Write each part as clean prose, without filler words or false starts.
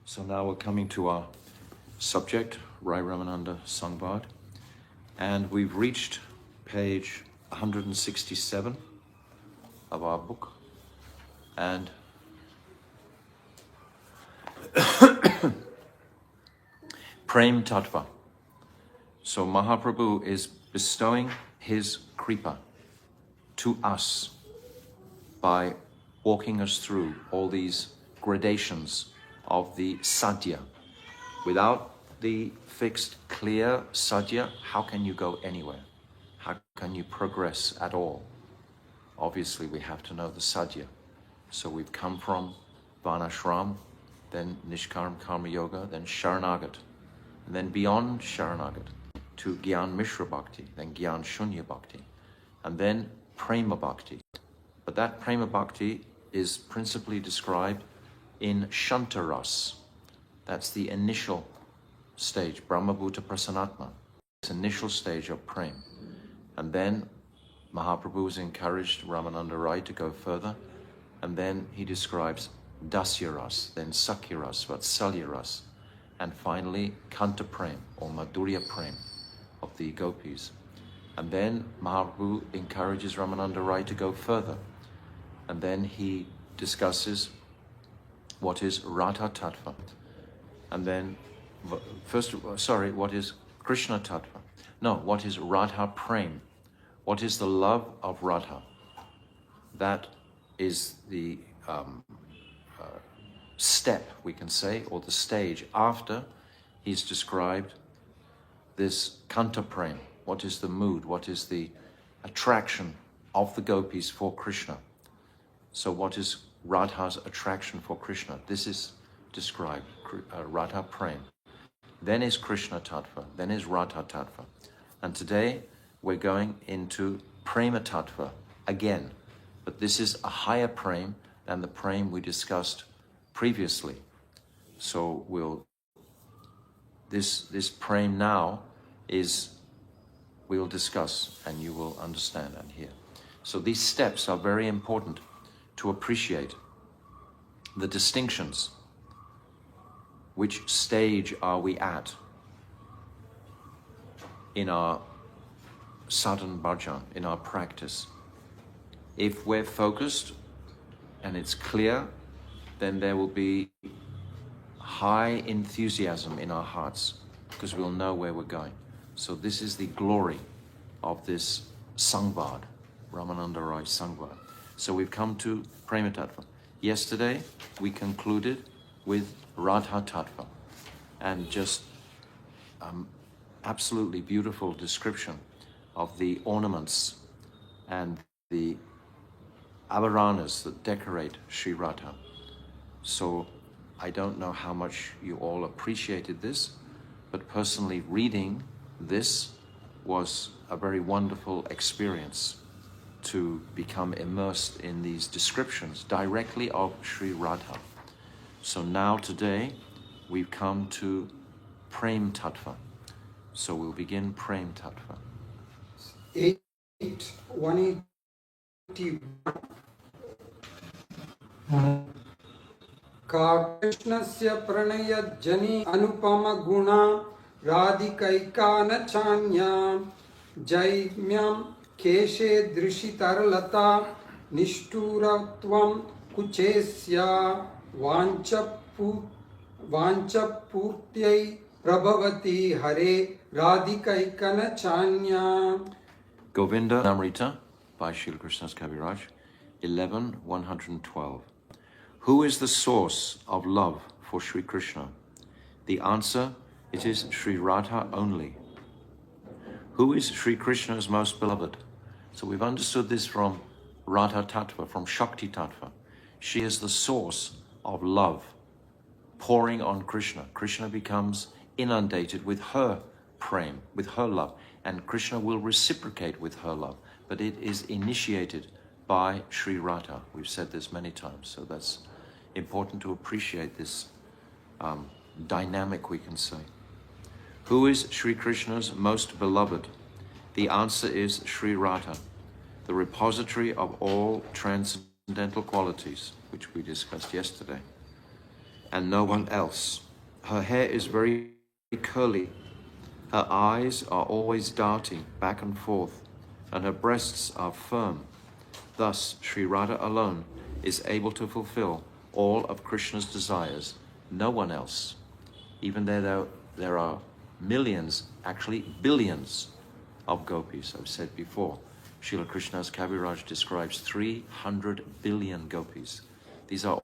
So now we're coming to our subject, Rai Ramananda Sangbad, and we've reached page 167 of our book, and Prema Tattva. So Mahaprabhu is bestowing his kripa to us by walking us through all these gradations of the sadhya. Without the fixed, clear sadhya, how can you go anywhere? How can you progress at all? Obviously, we have to know the sadhya. So we've come from Varnashram, then Nishkarma Karma Yoga, then Sharanagat, and then beyond Sharanagat to Gyan Mishra Bhakti, then Gyan Shunya Bhakti, and then Prema Bhakti. But that Prema Bhakti is principally described in Shantaras. That's the initial stage, Brahmabhuta Prasanatma, this initial stage of Prem. And then Mahaprabhu has encouraged Ramananda Rai to go further, and then he describes Dasyaras, then Sakyaras, Vatsalyaras, and finally Kanta Prem or Madhurya Prem of the gopis. And then Mahaprabhu encourages Ramananda Rai to go further, and then he discusses what is Radha Tattva, and then what is Krishna Tattva? No, what is Radha Prem? What is the love of Radha? That is the step, we can say, or the stage after he's described this Kanta Prem. What is the mood? What is the attraction of the gopis for Krishna? So what is Radha's attraction for Krishna? This is described, Radha Prem. Then is Krishna Tattva, then is Radha Tattva. And today we're going into Prema Tattva again. But this is a higher Prem than the Prem we discussed previously. So this Prem now we'll discuss and you will understand and hear. So these steps are very important to appreciate the distinctions. Which stage are we at in our sadhana bhajan, in our practice? If we're focused and it's clear, then there will be high enthusiasm in our hearts because we'll know where we're going. So this is the glory of this Sangbad, Ramananda Rai Sangbad. So we've come to Prema Tattva. Yesterday we concluded with Radha Tattva and just absolutely beautiful description of the ornaments and the abharanas that decorate Sri Radha. So I don't know how much you all appreciated this, but personally reading this was a very wonderful experience to become immersed in these descriptions directly of Sri Radha. So now today we've come to Prema Tattva. So we'll begin Prema Tattva. 181. Ka Krishnasya pranaya jani anupama guna radhikaika nachanya jaimyam keshe drishitarlata nishturatvam kuchesya vanchapurtyai prabhavati hare radhikaika nachanya. Govinda Namrita by Srila Krishna's Kaviraj, 11.112. Who is the source of love for Sri Krishna? The answer, it is Sri Radha only. Who is Sri Krishna's most beloved? So we've understood this from Radha Tattva, from Shakti Tattva. She is the source of love pouring on Krishna. Krishna becomes inundated with her prem, with her love, and Krishna will reciprocate with her love, but it is initiated by Sri Radha. We've said this many times, so that's important to appreciate this dynamic, we can say. Who is Sri Krishna's most beloved? The answer is Sri Radha, the repository of all transcendental qualities, which we discussed yesterday. and no one else. Her hair is very curly. Her eyes are always darting back and forth, and her breasts are firm. Thus, Sri Radha alone is able to fulfill all of Krishna's desires, no one else. Even though there are millions, actually billions of gopis, I've said before. Srila Krishna's Kaviraj describes 300 billion gopis. These are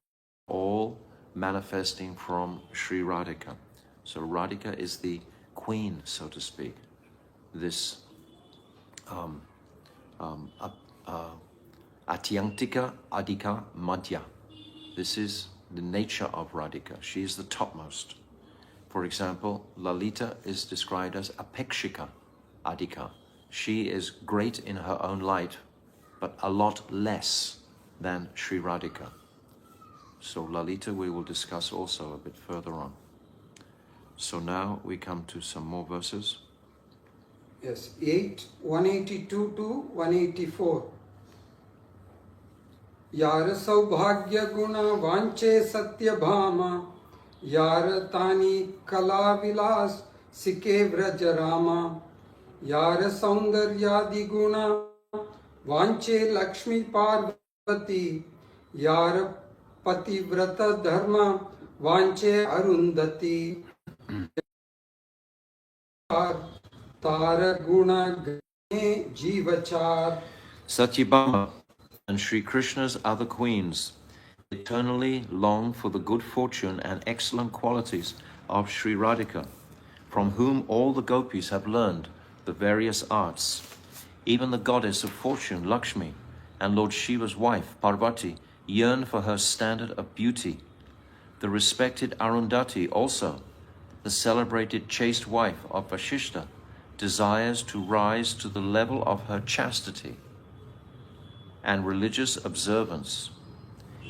all manifesting from Sri Radhika. So Radhika is the queen, so to speak. This Atyantika Adhika Madhya. This is the nature of Radhika. She is the topmost. For example, Lalita is described as Apekshika Adhika. She is great in her own light, but a lot less than Sri Radhika. So Lalita we will discuss also a bit further on. So now we come to some more verses. Yes, 182 to 184. यार सौभाग्य गुण वांचे सत्य भामा यार तानी कला विलास सिके व्रज रामा यार सौंदर्यादि गुण वांचे लक्ष्मी पार्वती यार पतिव्रत धर्म वांचे अरुंधति तार गुण गणे जीवचार. Satyabhama and Sri Krishna's other queens eternally long for the good fortune and excellent qualities of Sri Radhika, from whom all the gopis have learned the various arts. Even the goddess of fortune, Lakshmi, and Lord Shiva's wife, Parvati, yearn for her standard of beauty. The respected Arundhati also, the celebrated chaste wife of Vasishtha, desires to rise to the level of her chastity and religious observance.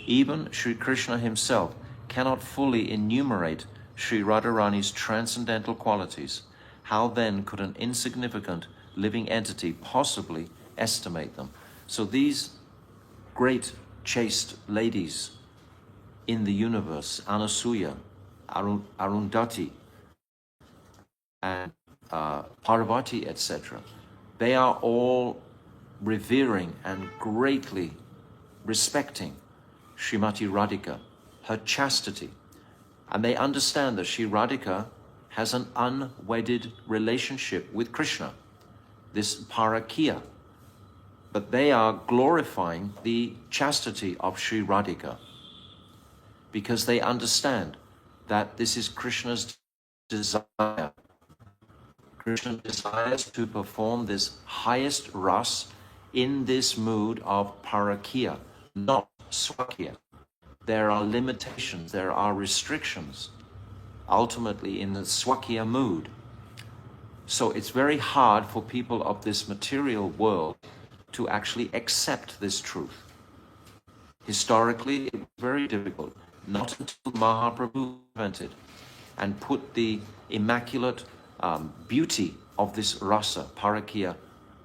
Even Sri Krishna himself cannot fully enumerate Sri Radharani's transcendental qualities. How then could an insignificant living entity possibly estimate them? So these great chaste ladies in the universe, Anasuya, Arundhati, and Parvati, etc., they are all revering and greatly respecting Srimati Radhika, her chastity. And they understand that Sri Radhika has an unwedded relationship with Krishna, this Parakya. But they are glorifying the chastity of Sri Radhika because they understand that this is Krishna's desire. Krishna desires to perform this highest ras in this mood of Parakya, not Swakya. There are limitations, there are restrictions, ultimately in the Swakya mood. So it's very hard for people of this material world to actually accept this truth. Historically, it was very difficult, not until Mahaprabhu invented and put the immaculate beauty of this rasa, Parakya,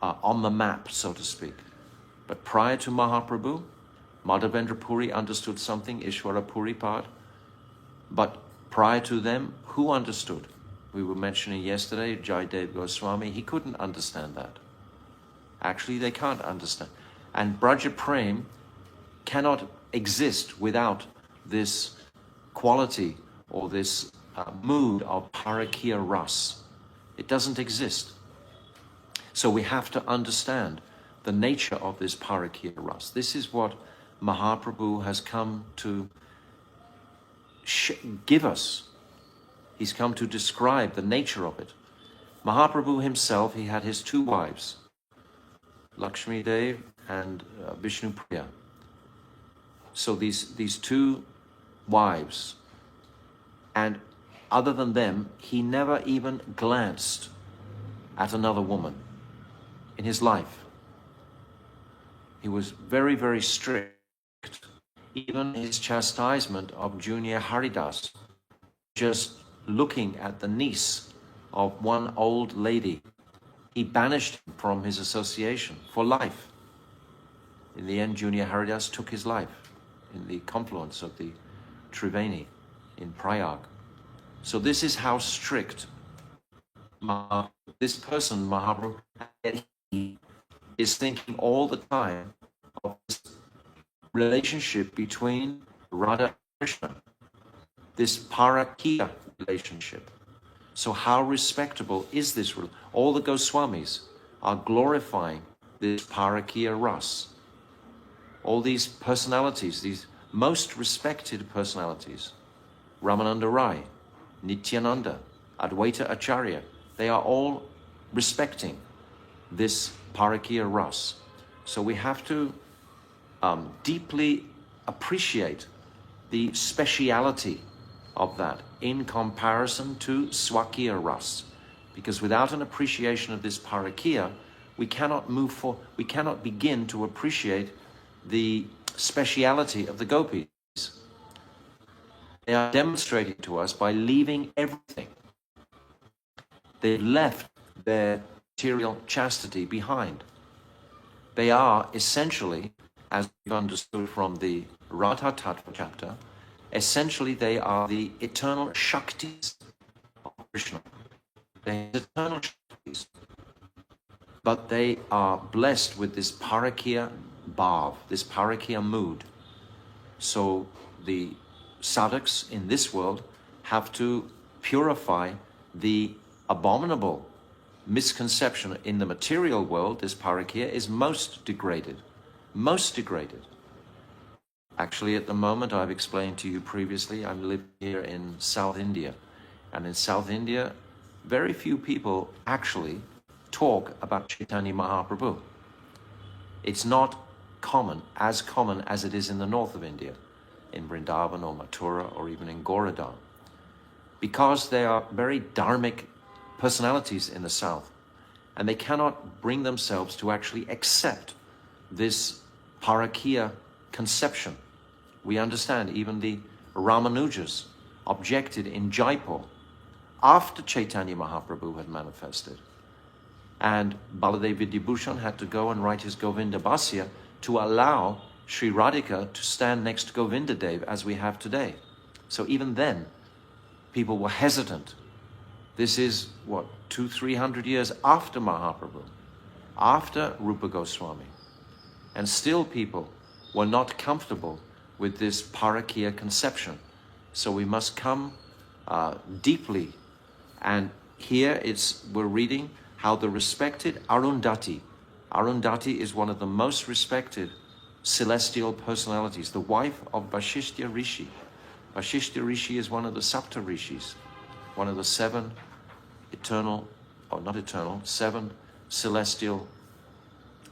on the map, so to speak. But prior to Mahaprabhu, Madhavendra Puri understood something, Ishwara Puri part. But prior to them, who understood? We were mentioning yesterday, Jayadev Goswami, he couldn't understand that. Actually, they can't understand. And Braja Prem cannot exist without this quality or this mood of Parakya Ras. It doesn't exist. So we have to understand the nature of this Parakya Ras. This is what Mahaprabhu has come to give us. He's come to describe the nature of it. Mahaprabhu himself, he had his two wives, Lakshmi Dev and Vishnu Priya. So these two wives, and other than them, he never even glanced at another woman in his life. He was very, very strict. Even his chastisement of Junior Haridas, just looking at the niece of one old lady, he banished him from his association for life. In the end, Junior Haridas took his life in the confluence of the Triveni in Prayag. So this is how strict this person, Mahaprabhu, he is thinking all the time of this relationship between Radha and Krishna, this parakiya relationship. So how respectable is this? All the Goswamis are glorifying this parakiya ras. All these personalities, these most respected personalities, Ramananda Rai, Nityananda, Advaita Acharya, they are all respecting this parakiya ras. So we have to deeply appreciate the speciality of that in comparison to swakiya ras, because without an appreciation of this parakiya, we cannot we cannot begin to appreciate the speciality of the gopis. They are demonstrating to us by leaving everything. They've left their material chastity behind. They are essentially, as we've understood from the Radha Tattva chapter, essentially they are the eternal Shaktis of Krishna. They are eternal Shaktis. But they are blessed with this parakiya bhav, this parakiya mood. So the sadhaks in this world have to purify the abominable misconception. In the material world, this parakiya is most degraded. Most degraded. Actually, at the moment, I've explained to you previously, I'm living here in South India. And in South India, very few people actually talk about Chaitanya Mahaprabhu. It's not common as it is in the north of India, in Vrindavan or Mathura or even in Goradan, because they are very dharmic personalities in the south, and they cannot bring themselves to actually accept this parakiya conception. We understand even the Ramanujas objected in Jaipur after Chaitanya Mahaprabhu had manifested. And Baladev Vidyabhushan had to go and write his Govinda Bhasya to allow Sri Radhika to stand next to Govinda Dev as we have today. So even then, people were hesitant. This is, 200-300 years after Mahaprabhu, after Rupa Goswami. And still people were not comfortable with this parakiya conception. So we must come deeply. And here we're reading how the respected Arundhati is one of the most respected celestial personalities, the wife of Vasishtha Rishi. Vasishtha Rishi is one of the Sapta Rishis, one of the seven celestial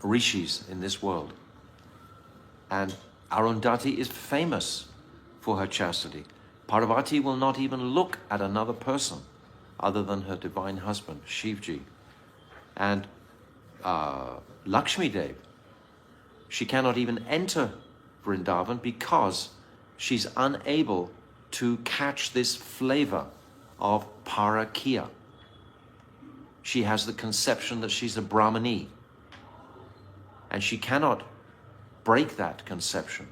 rishis in this world. And Arundhati is famous for her chastity. Parvati will not even look at another person other than her divine husband, Shivji. And Lakshmi Dev, she cannot even enter Vrindavan because she's unable to catch this flavor of parakiya. She has the conception that she's a Brahmani, and she cannot break that conception.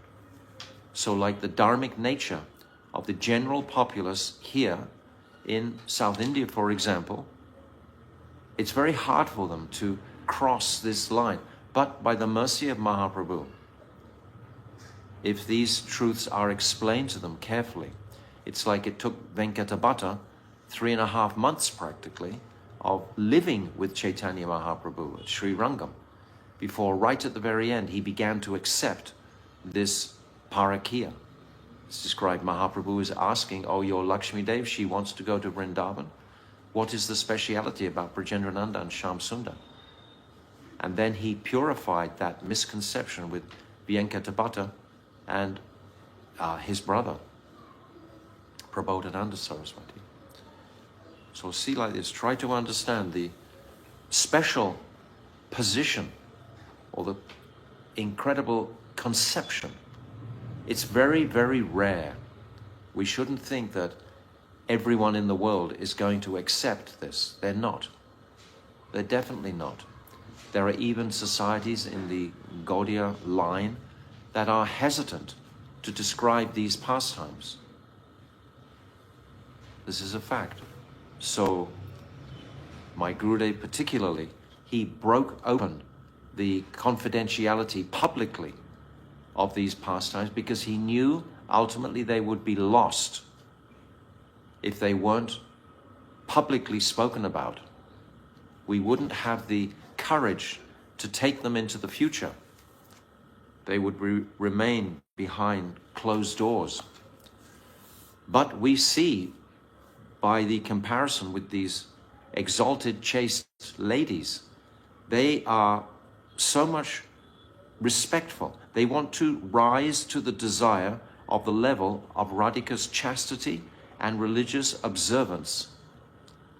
So like the dharmic nature of the general populace here in South India, for example, it's very hard for them to cross this line. But by the mercy of Mahaprabhu, if these truths are explained to them carefully, it's like it took Venkatabhatta 3.5 months practically of living with Chaitanya Mahaprabhu at Sri Rangam before right at the very end he began to accept this parakiya. It's described Mahaprabhu is asking, oh, your Lakshmi Dev, she wants to go to Vrindavan. What is the speciality about Brajendrananda and Shyam Sundar? And then he purified that misconception with Venkatabhatta and his brother, Prabodhananda Saraswati. So see like this, try to understand the special position or the incredible conception. It's very, very rare. We shouldn't think that everyone in the world is going to accept this. They're not. They're definitely not. There are even societies in the Gaudiya line that are hesitant to describe these pastimes. This is a fact. So my Gurudev particularly, he broke open the confidentiality publicly of these pastimes because he knew ultimately they would be lost if they weren't publicly spoken about. We wouldn't have the courage to take them into the future. They would remain behind closed doors. But we see by the comparison with these exalted, chaste ladies, they are so much respectful. They want to rise to the desire of the level of Radhika's chastity and religious observance.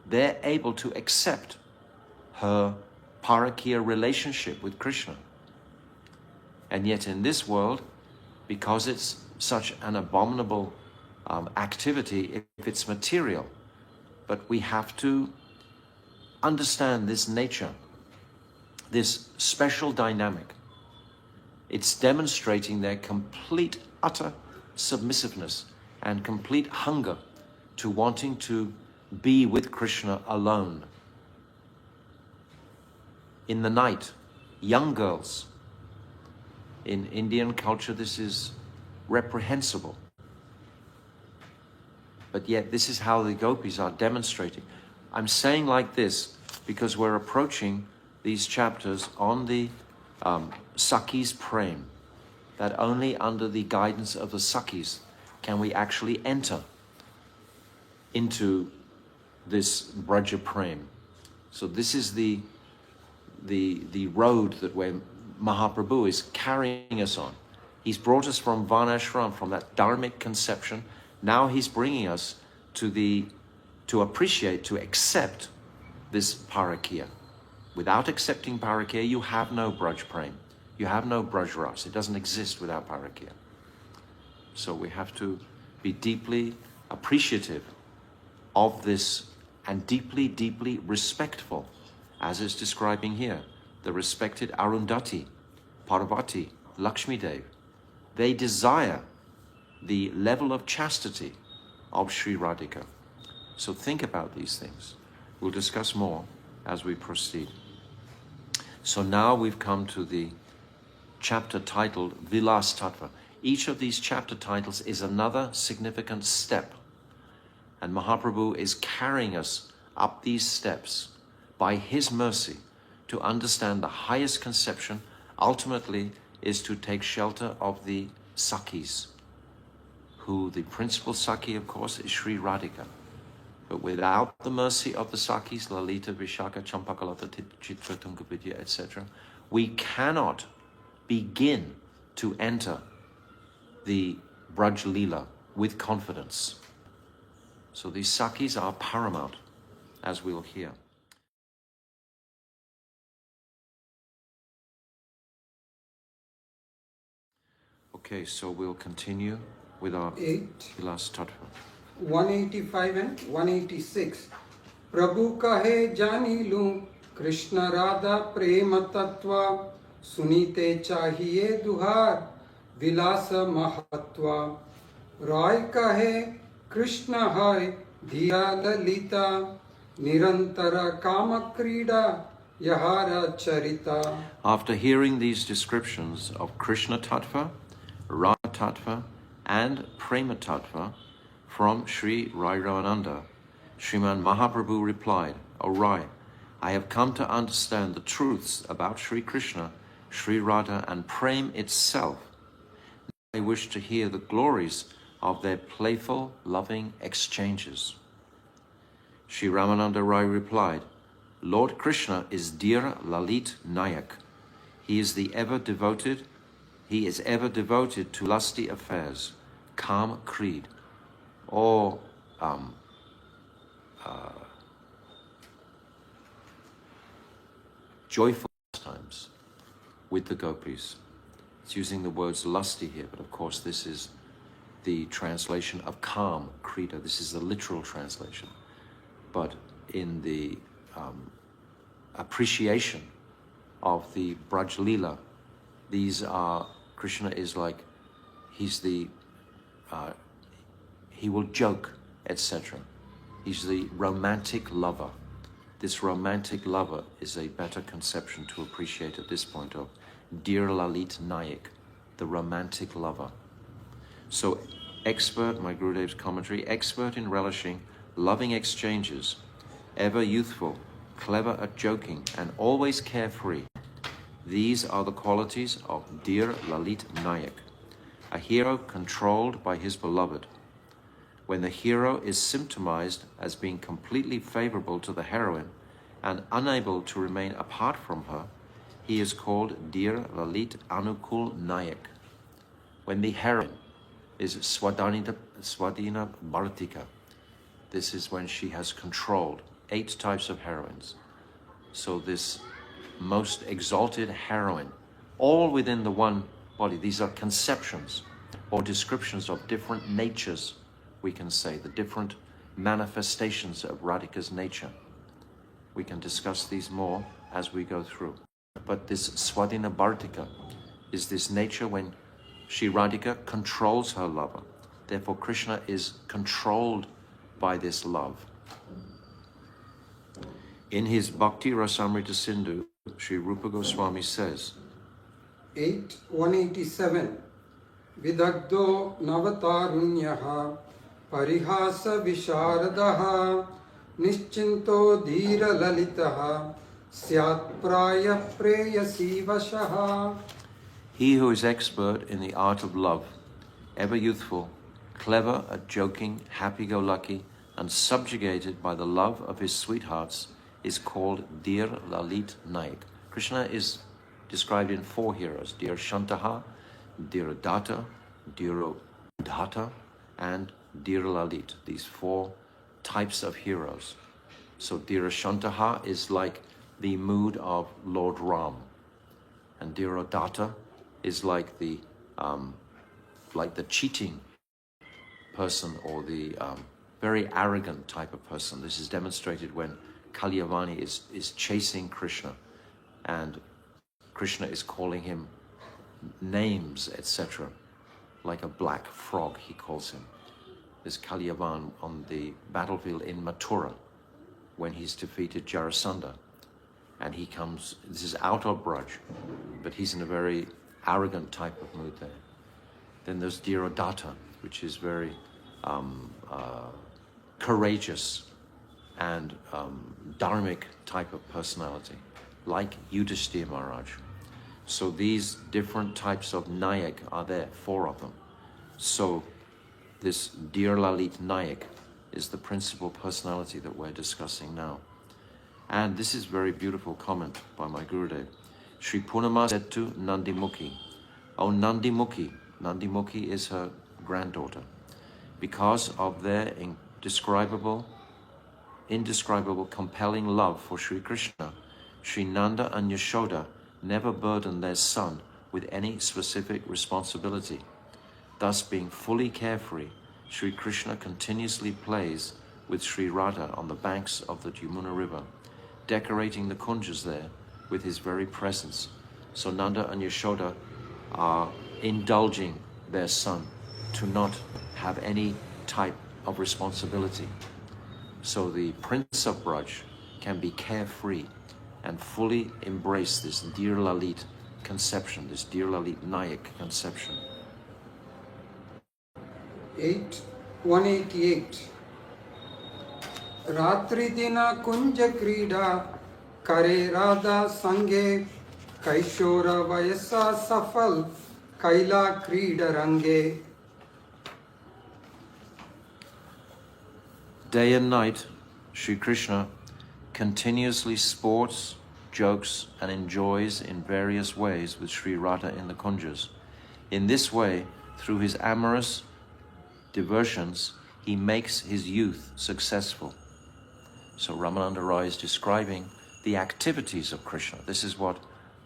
They're able to accept her parakiya relationship with Krishna. And yet in this world, because it's such an abominable activity, if it's material, but we have to understand this nature, this special dynamic. It's demonstrating their complete, utter submissiveness and complete hunger to wanting to be with Krishna alone. In the night, young girls, in Indian culture this is reprehensible. But yet this is how the gopis are demonstrating. I'm saying like this because we're approaching these chapters on the Sakhi's Prem, that only under the guidance of the Sakhis can we actually enter into this Braja Prem. So this is the road that Mahaprabhu is carrying us on. He's brought us from Varnashram, from that dharmic conception. Now he's bringing us to appreciate, to accept this parakiya. Without accepting parakiya, you have no Braj Prem. You have no Braj Ras. It doesn't exist without parakiya. So we have to be deeply appreciative of this and deeply, deeply respectful, as it's describing here. The respected Arundhati, Parvati, Lakshmi Dev. They desire the level of chastity of Sri Radhika. So think about these things. We'll discuss more as we proceed. So now we've come to the chapter titled Vilasa Tattva. Each of these chapter titles is another significant step. And Mahaprabhu is carrying us up these steps by his mercy to understand the highest conception ultimately is to take shelter of the Sakhis, who the principal Sakhi, of course, is Sri Radhika. But without the mercy of the Sakhis, Lalita, Vishaka, Champakalata, Chitra, Tungavidya, etc., we cannot begin to enter the Braj Leela with confidence. So these Sakhis are paramount, as we'll hear. Okay, so we'll continue with our Vilasa Tattva. 185 and 186. Prabhu kahe jani lu Krishna Radha Prema Tattva sunite chahiye duhar Vilasa Mahatva Rai kahe Krishna hai Dhiya Lalita Nirantara Kama Krida Yahara Charita. After hearing these descriptions of Krishna Tattva, Radha Tattva and Prema Tattva from Sri Rai Ravananda, Sriman Mahaprabhu replied, O Rai, I have come to understand the truths about Sri Krishna, Sri Radha and Prem itself. I wish to hear the glories of their playful, loving exchanges. Sri Ramananda Rai replied, Lord Krishna is dear Lalit Nayak. He is ever devoted to lusty affairs, Kam Creed, or joyful times with the gopis. It's using the words lusty here, but of course this is the translation of Kam, Krita. This is the literal translation. But in the appreciation of the Braj Leela, these are, Krishna is like, he will joke, etc. He's the romantic lover. This romantic lover is a better conception to appreciate at this point of Dear Lalit Nayak, the romantic lover. So expert, my Gurudev's commentary, expert in relishing loving exchanges, ever youthful, clever at joking, and always carefree. These are the qualities of Dear Lalit Nayak, a hero controlled by his beloved. When the hero is symptomized as being completely favorable to the heroine and unable to remain apart from her, he is called Dear Lalit Anukul Nayak. When the heroine is Swadina Bhartika, this is when she has controlled 8 types of heroines. So this most exalted heroine, all within the one body. These are conceptions or descriptions of different natures, we can say, the different manifestations of Radhika's nature. We can discuss these more as we go through. But this Swadina Bhartika is this nature when Shri Radhika controls her lover. Therefore, Krishna is controlled by this love. In his Bhakti Rasamrita Sindhu, Sri Rupa Goswami says, 187 Vidagdo Navatarunyaha Parihasa Visharadaha Nischinto Dhira Lalitaha Syat Praya Preyasi Vashaha. He who is expert in the art of love, ever youthful, clever at joking, happy-go-lucky, and subjugated by the love of his sweethearts, is called Dear Lalit Nayak. Krishna is described in 4 heroes, Dear Shantaha, Dear Datta, Dear Udhata, and Dear Lalit, these 4 types of heroes. So Dear Shantaha is like the mood of Lord Ram, and Dear Datta is like the cheating person or the very arrogant type of person. This is demonstrated when Kalyavani is chasing Krishna, and Krishna is calling him names, etc. Like a black frog, he calls him. This Kalyavan on the battlefield in Mathura, when he's defeated Jarasandha. And he comes, this is out of Braj, but he's in a very arrogant type of mood there. Then there's Dhirodatta, which is very courageous and dharmic type of personality, like Yudhishthira Maharaj. So these different types of Nayak are there, 4 of them. So this Dear Lalit Nayak is the principal personality that we're discussing now. And this is very beautiful comment by my Gurudev. Sri Purnama said to Nandimukhi, "Oh Nandimukhi," Nandimukhi is her granddaughter, because of their indescribable compelling love for Sri Krishna, Sri Nanda and Yashoda never burdened their son with any specific responsibility. Thus, being fully carefree, Sri Krishna continuously plays with Sri Radha on the banks of the Yamuna river, decorating the kunjas there with his very presence. So Nanda and Yashoda are indulging their son to not have any type of responsibility. So the Prince of Braj can be carefree and fully embrace this Dear Lalit conception, this Dear Lalit Nayak conception. 188 Ratri Dina Kunja Krida Kare Radha Sange Kaishora Vayasa Safal Kaila Krida Range. Day and night, Sri Krishna continuously sports, jokes, and enjoys in various ways with Sri Radha in the kunjas. In this way, through his amorous diversions, he makes his youth successful. So Ramananda Roy is describing the activities of Krishna. This is what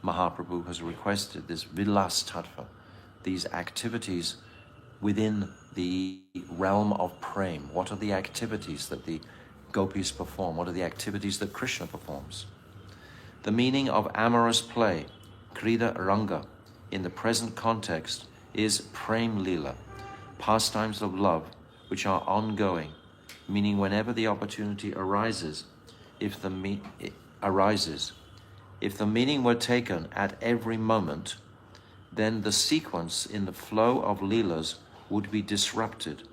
Mahaprabhu has requested, this Vilasa Tattva, these activities within the realm of Prem. What are the activities that the gopis perform? What are the activities that Krishna performs? The meaning of amorous play, Krida Ranga, in the present context is Prem Lila, pastimes of love which are ongoing, meaning whenever the opportunity arises. If the meaning were taken at every moment, then the sequence in the flow of Leelas would be disrupted,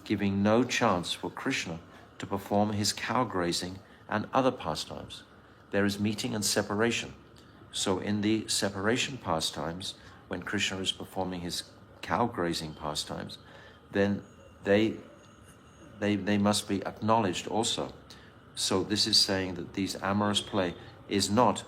giving no chance for Krishna to perform his cow grazing and other pastimes. There is meeting and separation. So in the separation pastimes, when Krishna is performing his cow grazing pastimes, then they must be acknowledged also. So this is saying that these amorous play is not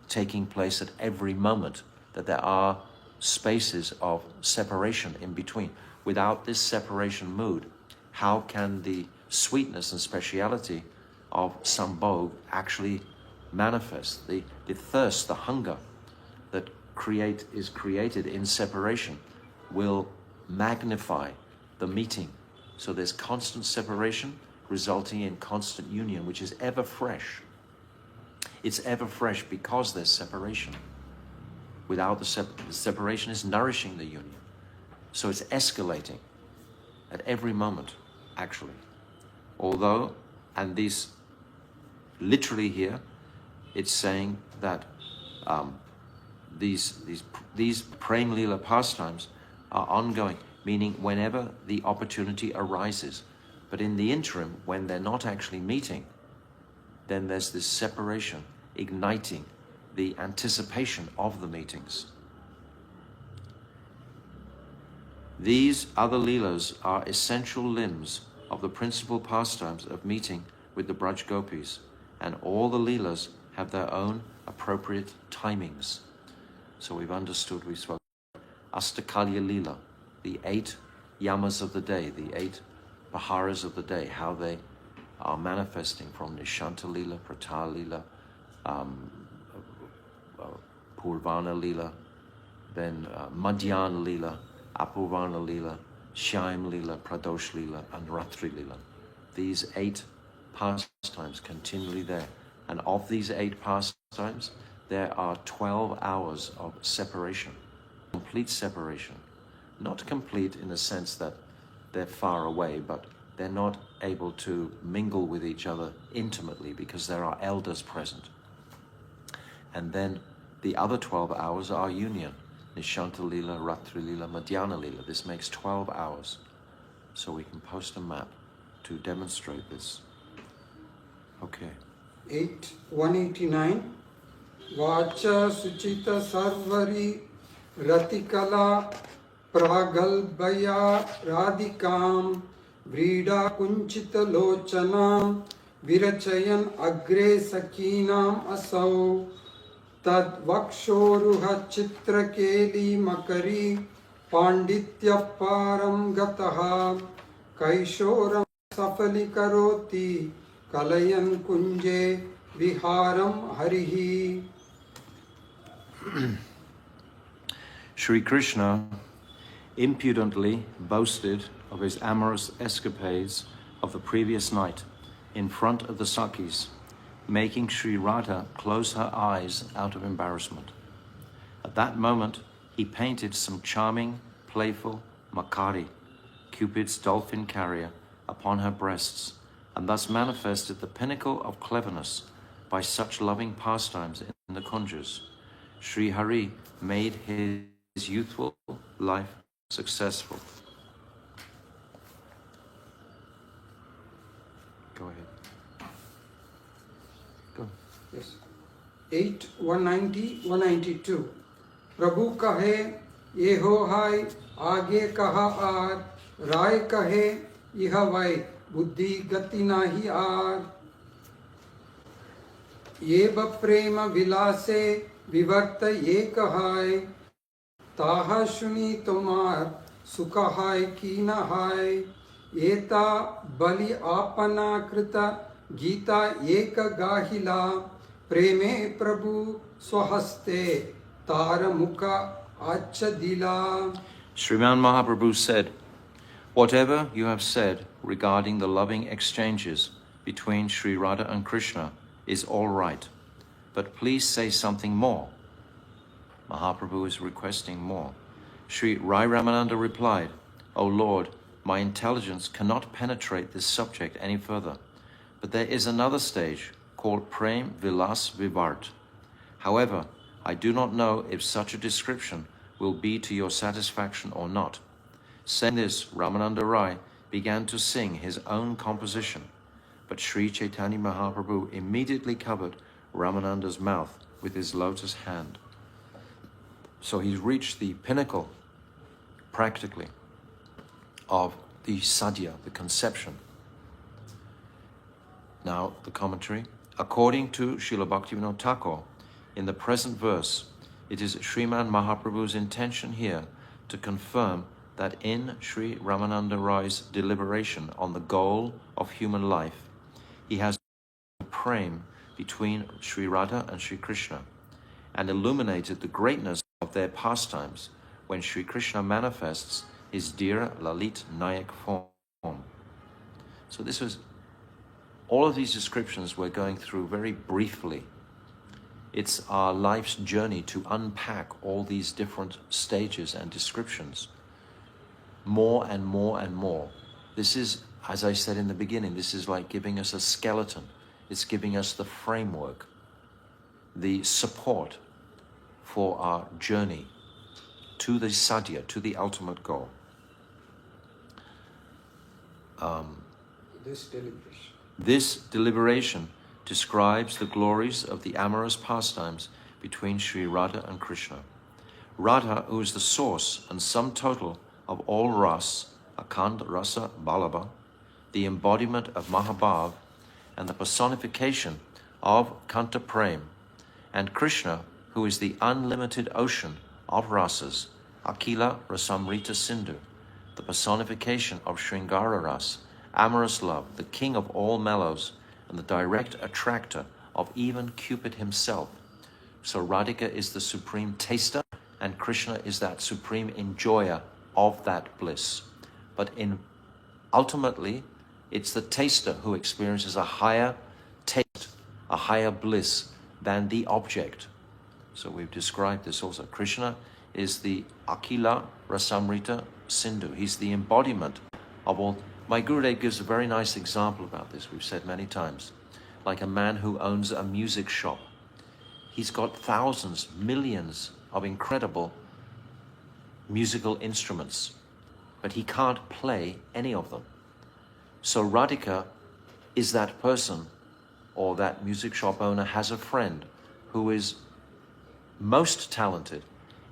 taking place at every moment, that there are spaces of separation in between. Without this separation mood, how can the sweetness and speciality of Sambhog actually manifest? The thirst, the hunger that is created in separation will magnify the meeting. So there's constant separation resulting in constant union, which is ever fresh. It's ever fresh because there's separation. Without the separation is nourishing the union. So it's escalating at every moment, actually. Although, and these literally here, it's saying that these Prem Leela pastimes are ongoing, meaning whenever the opportunity arises. But in the interim, when they're not actually meeting, then there's this separation igniting the anticipation of the meetings. These other Leelas are essential limbs of the principal pastimes of meeting with the Braj Gopis, and all the Leelas have their own appropriate timings. So we've understood, we spoke Astakalya Leela, the 8 yamas of the day, the 8 paharas of the day, how they are manifesting from Nishanta Leela, Prata Leela, Purvana Leela, then Madhyana Leela, Apurvana Leela, Shyam Leela, Pradosh Leela, and Ratri Leela. These 8 pastimes continually there. And of these 8 pastimes, there are 12 hours of separation, complete separation. Not complete in the sense that they're far away, but they're not able to mingle with each other intimately because there are elders present. And then the other 12 hours are union. Nishanta Leela, Ratri Leela, Madhyana Leela. This makes 12 hours. So we can post a map to demonstrate this. Okay. 189. Vacha Suchita Sarvari Ratikala Pragalbaya Radhikam Vrida Kunchita Lochanam Virachayan Agre Sakinam Asau Tad Vakshoruha Chitrakeli Makari Panditya Param Gataha Kaishoram Safali Karoti Kalayan Kunje Viharam Harihi. Sri Krishna impudently boasted of his amorous escapades of the previous night in front of the Sakhis, making Sri Radha close her eyes out of embarrassment. At that moment, he painted some charming, playful Makari, Cupid's dolphin carrier, upon her breasts, and thus manifested the pinnacle of cleverness by such loving pastimes in the Kunjas. Sri Hari made his youthful life successful. Go ahead. Go. Yes. 8, 190, 192. Prabhu kahe, ye ho hai, aage kaha aar, Rai kahe, iha vai, buddhi gati nahi aar. Ye ba prema vilase, vivarta ye kahai, taha shuni tomar, sukahai ki nahai. Eta bali apana krita gita eka gahila preme prabhu swahaste tara mukha achadila. Sriman Mahaprabhu said, "Whatever you have said regarding the loving exchanges between Sri Radha and Krishna is all right, but please say something more." Mahaprabhu is requesting more. Sri Rai Ramananda replied, "O Lord, My intelligence cannot penetrate this subject any further. But there is another stage called Prem Vilas Vivart. However, I do not know if such a description will be to your satisfaction or not. Saying this, Ramananda Rai began to sing his own composition, but Sri Chaitanya Mahaprabhu immediately covered Ramananda's mouth with his lotus hand. So he's reached the pinnacle, practically, of the sadhya, the conception. Now, the commentary. According to Srila Bhaktivinoda Thakur, in the present verse, it is Sriman Mahaprabhu's intention here to confirm that in Sri Ramananda Rai's deliberation on the goal of human life, he has prem between Sri Radha and Sri Krishna, and illuminated the greatness of their pastimes when Sri Krishna manifests his dear Lalit Nayak form. So this was, all of these descriptions we're going through very briefly. It's our life's journey to unpack all these different stages and descriptions more and more and more. This is, as I said in the beginning, this is like giving us a skeleton. It's giving us the framework, the support for our journey to the sadhya, to the ultimate goal. This deliberation describes the glories of the amorous pastimes between Sri Radha and Krishna. Radha, who is the source and sum total of all ras, Akand Rasa Balaba, the embodiment of Mahabhav, and the personification of Kanta Prem, and Krishna, who is the unlimited ocean of rasas, Akila Rasamrita Sindhu, the personification of Sringara Ras, amorous love, the king of all mellows, and the direct attractor of even Cupid himself. So Radhika is the supreme taster, and Krishna is that supreme enjoyer of that bliss. But ultimately, it's the taster who experiences a higher taste, a higher bliss than the object. So we've described this also. Krishna is the Akila Rasamrita Sindhu. He's the embodiment of all. My Gurudev gives a very nice example about this, we've said many times. Like a man who owns a music shop. He's got thousands, millions of incredible musical instruments, but he can't play any of them. So Radhika is that person, or that music shop owner has a friend who is most talented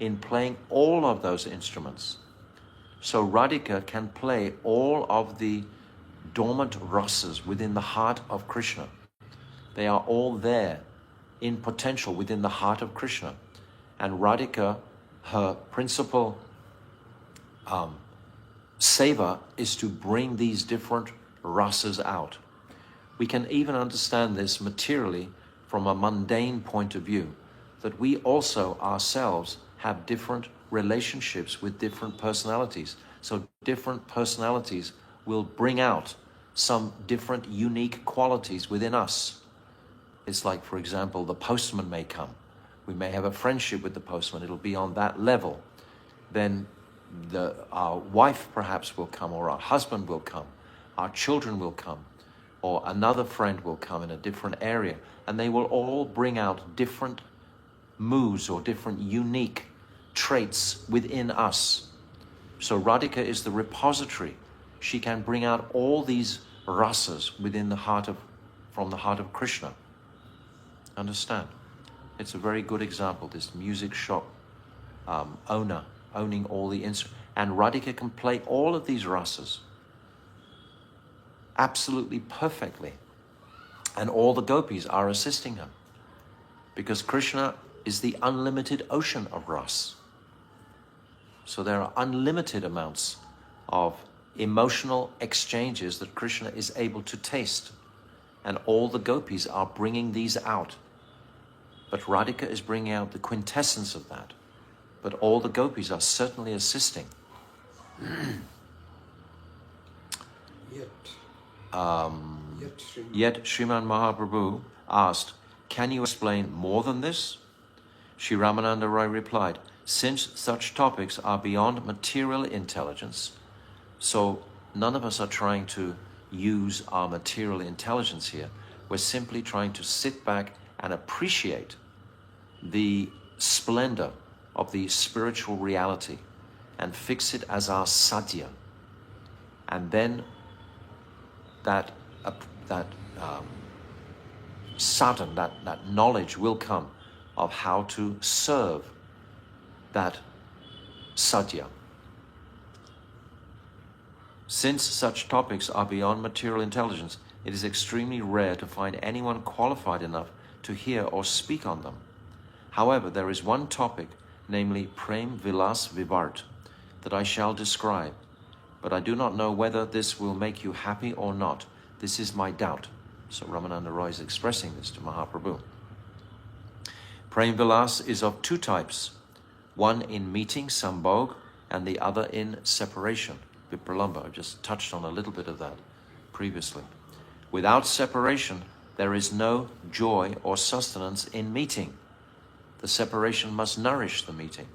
in playing all of those instruments. So Radhika can play all of the dormant rasas within the heart of Krishna. They are all there in potential within the heart of Krishna. And Radhika, her principal seva is to bring these different rasas out. We can even understand this materially from a mundane point of view, that we also ourselves have different relationships with different personalities. So different personalities will bring out some different unique qualities within us. It's like, for example, the postman may come. We may have a friendship with the postman. It'll be on that level. Then our wife perhaps will come, or our husband will come. Our children will come, or another friend will come in a different area. And they will all bring out different moods or different unique traits within us. So Radhika is the repository. She can bring out all these rasas within the heart of, from the heart of Krishna. Understand? It's a very good example, this music shop owner owning all the instruments. And Radhika can play all of these rasas absolutely perfectly. And all the gopis are assisting her, because Krishna is the unlimited ocean of ras. So there are unlimited amounts of emotional exchanges that Krishna is able to taste. And all the gopis are bringing these out. But Radhika is bringing out the quintessence of that. But all the gopis are certainly assisting. Yet Sriman Mahaprabhu asked, "Can you explain more than this?" Sri Ramananda Rai replied, "Since such topics are beyond material intelligence, so none of us are trying to use our material intelligence here. We're simply trying to sit back and appreciate the splendor of the spiritual reality and fix it as our sadhya. And then that sadhan, that knowledge will come of how to serve that sadhya. Since such topics are beyond material intelligence, it is extremely rare to find anyone qualified enough to hear or speak on them. However, there is one topic, namely Prem Vilas Vivart, that I shall describe, but I do not know whether this will make you happy or not. This is my doubt. So Ramananda Roy is expressing this to Mahaprabhu. Prem Vilas is of two types, one in meeting, sambhog, and the other in separation, vipralamba. I've just touched on a little bit of that previously. Without separation, there is no joy or sustenance in meeting. The separation must nourish the meeting.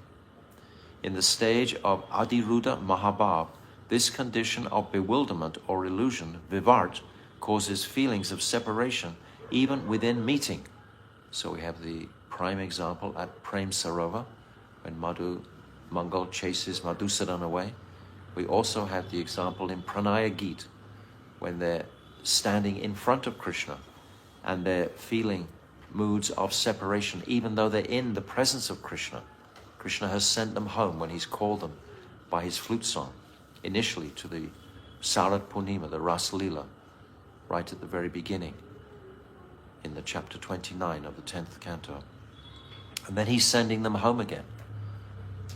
In the stage of Adiruddha Mahabhav, this condition of bewilderment or illusion, vivart, causes feelings of separation even within meeting. So we have the prime example at Prem Sarovar, when Madhu Mangal chases Madhusudan away. We also have the example in Pranaya Geet, when they're standing in front of Krishna and they're feeling moods of separation, even though they're in the presence of Krishna. Krishna has sent them home when he's called them by his flute song, initially to the Sarat Purnima, the Ras Leela, right at the very beginning, in the chapter 29 of the 10th canto. And then he's sending them home again.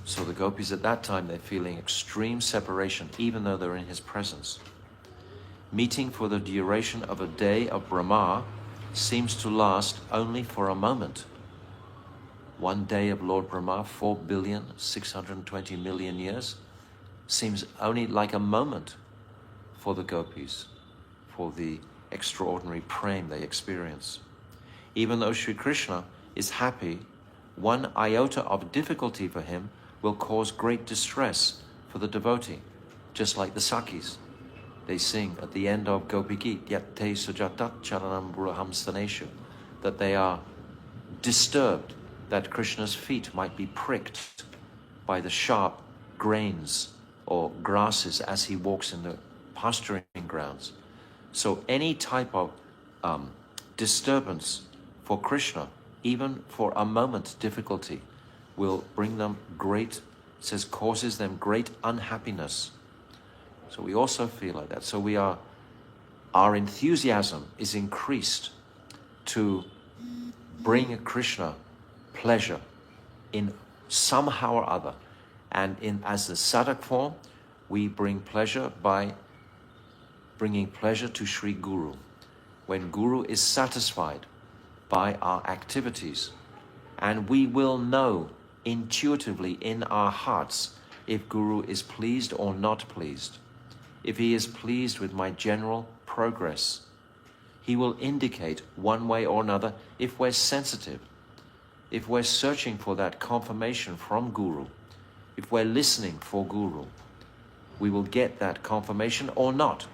So the gopis at that time, they're feeling extreme separation, even though they're in his presence. Meeting for the duration of a day of Brahma seems to last only for a moment. One day of Lord Brahma, 4,620,000,000 years, seems only like a moment for the gopis, for the extraordinary prem they experience. Even though Sri Krishna is happy, one iota of difficulty for him will cause great distress for the devotee, just like the Sakhis. They sing at the end of Gopi Geet, Yatte Sujatat Charanam Braham Staneshu, that they are disturbed that Krishna's feet might be pricked by the sharp grains or grasses as he walks in the pasturing grounds. So any type of disturbance for Krishna, even for a moment difficulty, will bring them great, it says, causes them great unhappiness. So we also feel like that. So our enthusiasm is increased to bring Krishna pleasure in somehow or other. And as the sadhak form, we bring pleasure by bringing pleasure to Sri Guru. When Guru is satisfied by our activities, and we will know intuitively in our hearts if Guru is pleased or not pleased. If he is pleased with my general progress, he will indicate one way or another if we're sensitive, if we're searching for that confirmation from Guru, if we're listening for Guru, we will get that confirmation or not.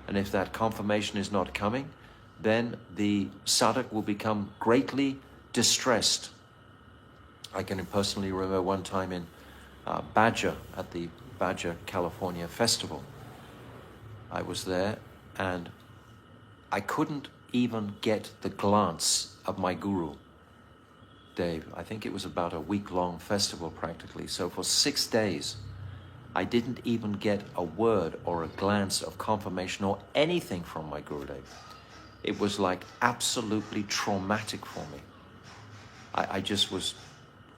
And if that confirmation is not coming, then the sadhak will become greatly distressed. I can personally remember one time in Badger, at the Badger, California festival. I was there and I couldn't even get the glance of my Guru, Dave. I think it was about a week-long festival practically. So for 6 days, I didn't even get a word or a glance of confirmation or anything from my Gurudev. It was like absolutely traumatic for me. I just was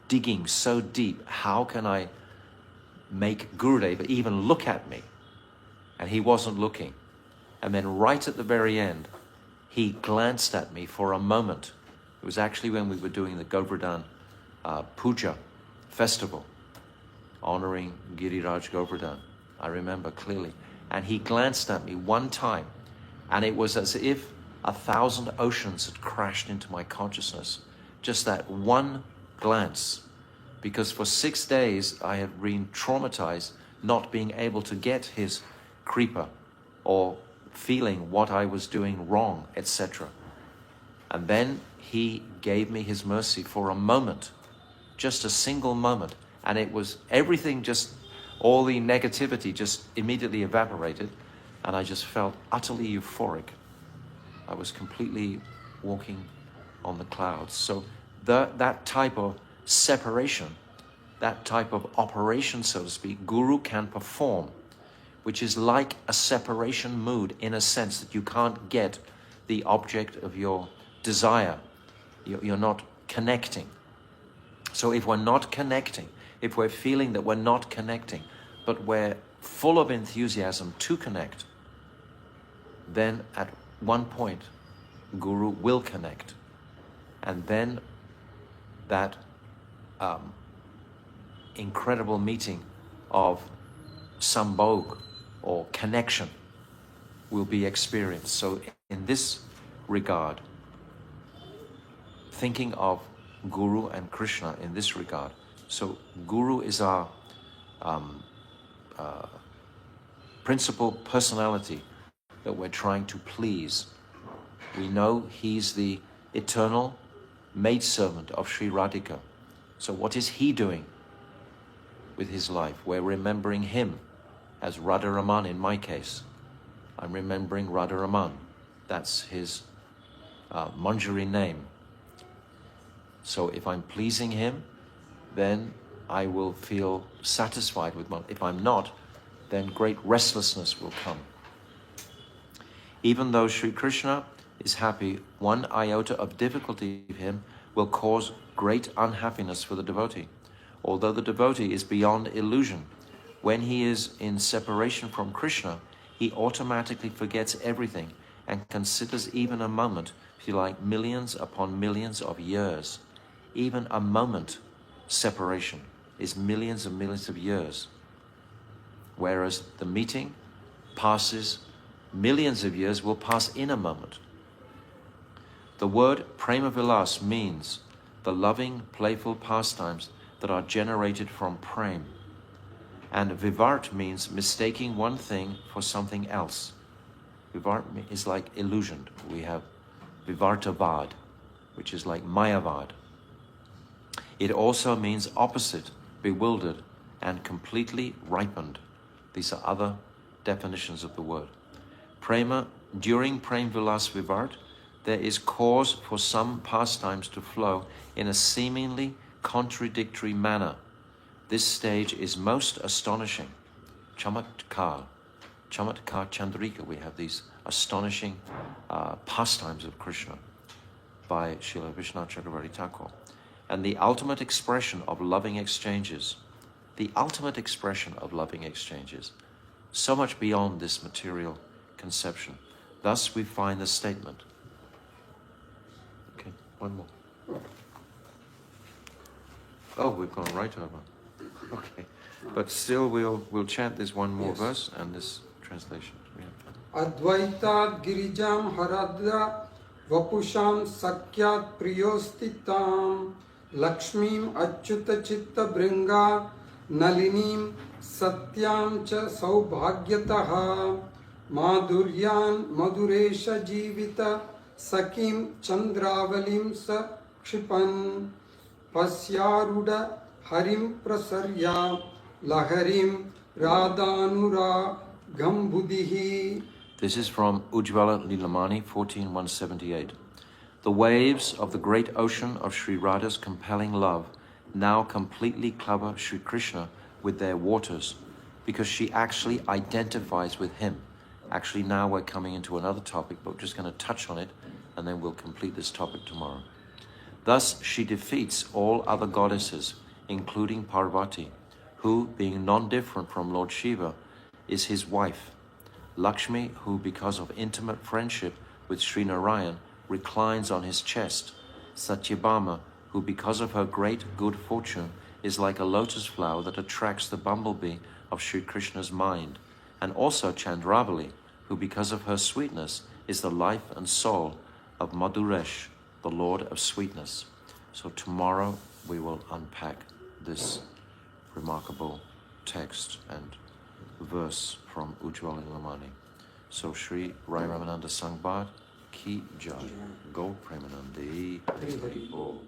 digging so deep. How can I make Gurudev even look at me? And he wasn't looking. And then right at the very end, he glanced at me for a moment. It was actually when we were doing the Govardhan Puja festival, honoring Giriraj Govardhan. I remember clearly. And he glanced at me one time, and it was as if 1,000 oceans had crashed into my consciousness. Just that one glance. Because for 6 days I had been traumatized not being able to get his kripa or feeling what I was doing wrong, etc. And then he gave me his mercy for a moment, just a single moment. And it was everything, just all the negativity just immediately evaporated. And I just felt utterly euphoric. I was completely walking on the clouds. So that type of separation, that type of operation, so to speak, Guru can perform, which is like a separation mood in a sense that you can't get the object of your desire. You're not connecting. So if we're not connecting, if we're feeling that we're not connecting, but we're full of enthusiasm to connect, then at one point, Guru will connect. And then that incredible meeting of sambhog or connection will be experienced. So in this regard, thinking of Guru and Krishna in this regard, so Guru is our principal personality that we're trying to please. We know he's the eternal maidservant of Sri Radhika. So what is he doing with his life? We're remembering him as Radharaman in my case. I'm remembering Radharaman. That's his Manjari name. So if I'm pleasing him, then I will feel satisfied with if I'm not, then great restlessness will come. Even though Sri Krishna is happy, one iota of difficulty of him will cause great unhappiness for the devotee. Although the devotee is beyond illusion, when he is in separation from Krishna, he automatically forgets everything and considers even a moment, if you like, millions upon millions of years. Even a moment separation is millions and millions of years. Whereas the meeting passes, millions of years will pass in a moment. The word Prema Vilas means the loving, playful pastimes that are generated from Prem. And Vivart means mistaking one thing for something else. Vivart is like illusioned. We have Vivartavad, which is like Mayavad. It also means opposite, bewildered, and completely ripened. These are other definitions of the word. Prema, during Prem Vilas Vivart, there is cause for some pastimes to flow in a seemingly contradictory manner. This stage is most astonishing. Chamatkar Chandrika, we have these astonishing pastimes of Krishna by Srila Vishwanath Chakravarti Thakur. And the ultimate expression of loving exchanges, so much beyond this material conception. Thus we find the statement. Okay, one more. Oh, we've gone right over. Okay, but still we'll chant this one more verse and this translation. Advaitad girijam haradra vapusham sakyat priyostitam Lakshmim achyuta chitta bringa nalinim satyam cha saubhagyataha madhuryan madhuresha jivita sakim chandravalim sa kshipan pasyaruda harim prasarya laharim radhanura gambudihi. This is from Ujjvala Lilamani, 14.178. The waves of the great ocean of Sri Radha's compelling love now completely cover Sri Krishna with their waters because she actually identifies with him. Actually, now we're coming into another topic, but we're just going to touch on it and then we'll complete this topic tomorrow. Thus, she defeats all other goddesses, including Parvati, who, being non-different from Lord Shiva, is his wife. Lakshmi, who, because of intimate friendship with Sri Narayan, reclines on his chest. Satyabhama, who because of her great good fortune is like a lotus flower that attracts the bumblebee of Sri Krishna's mind. And also Chandravali, who because of her sweetness is the life and soul of Madhuresh, the Lord of sweetness. So tomorrow we will unpack this remarkable text and verse from Ujjwala Nilamani. So Sri Rai Ramananda Sangbad Ki Jai. Go Premanandi. Hari Bol.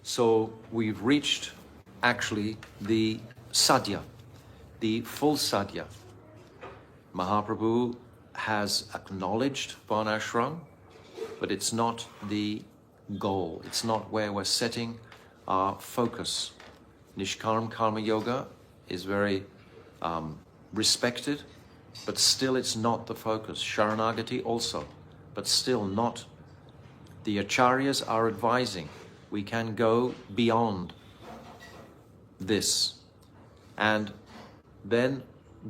So we've reached actually the sadhya, the full sadhya. Mahaprabhu has acknowledged Varnashram, but it's not the goal. It's not where we're setting our focus. Nishkarma Karma Yoga is very respected, but still it's not the focus. Sharanagati also, but still not. The acharyas are advising we can go beyond this. And then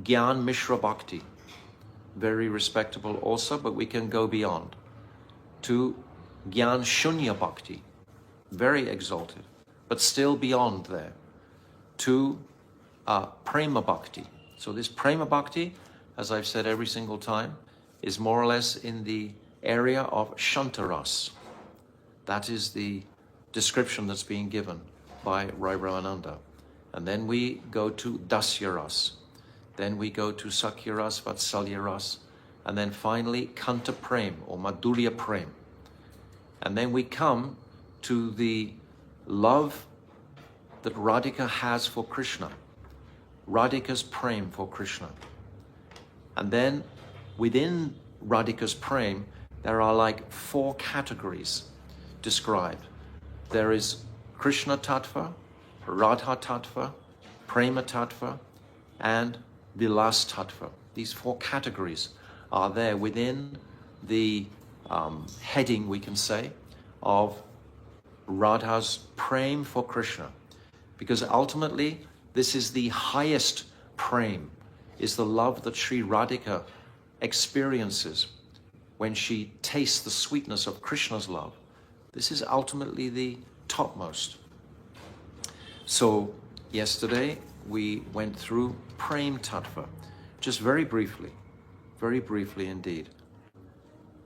Gyan Mishra Bhakti, very respectable also, but we can go beyond. To Gyan Shunya Bhakti, very exalted, but still beyond there. To Prema Bhakti. So this Prema Bhakti, as I've said every single time, is more or less in the area of Shantaras. That is the description that's being given by Rai Ramananda. And then we go to Dasyaras. Then we go to Sakyaras, Vatsalyaras. And then finally Kanta Prem or Madhurya Prem. And then we come to the love that Radhika has for Krishna. Radhika's Prem for Krishna. And then within Radhika's Prem, there are like 4 categories described. There is Krishna Tattva, Radha Tattva, Prema Tattva, and Vilasa Tattva. These 4 categories are there within the heading, we can say, of Radha's Prem for Krishna. Because ultimately, this is the highest Prem, is the love that Sri Radhika experiences when she tastes the sweetness of Krishna's love. This is ultimately the topmost. So yesterday we went through Prema Tattva, just very briefly indeed,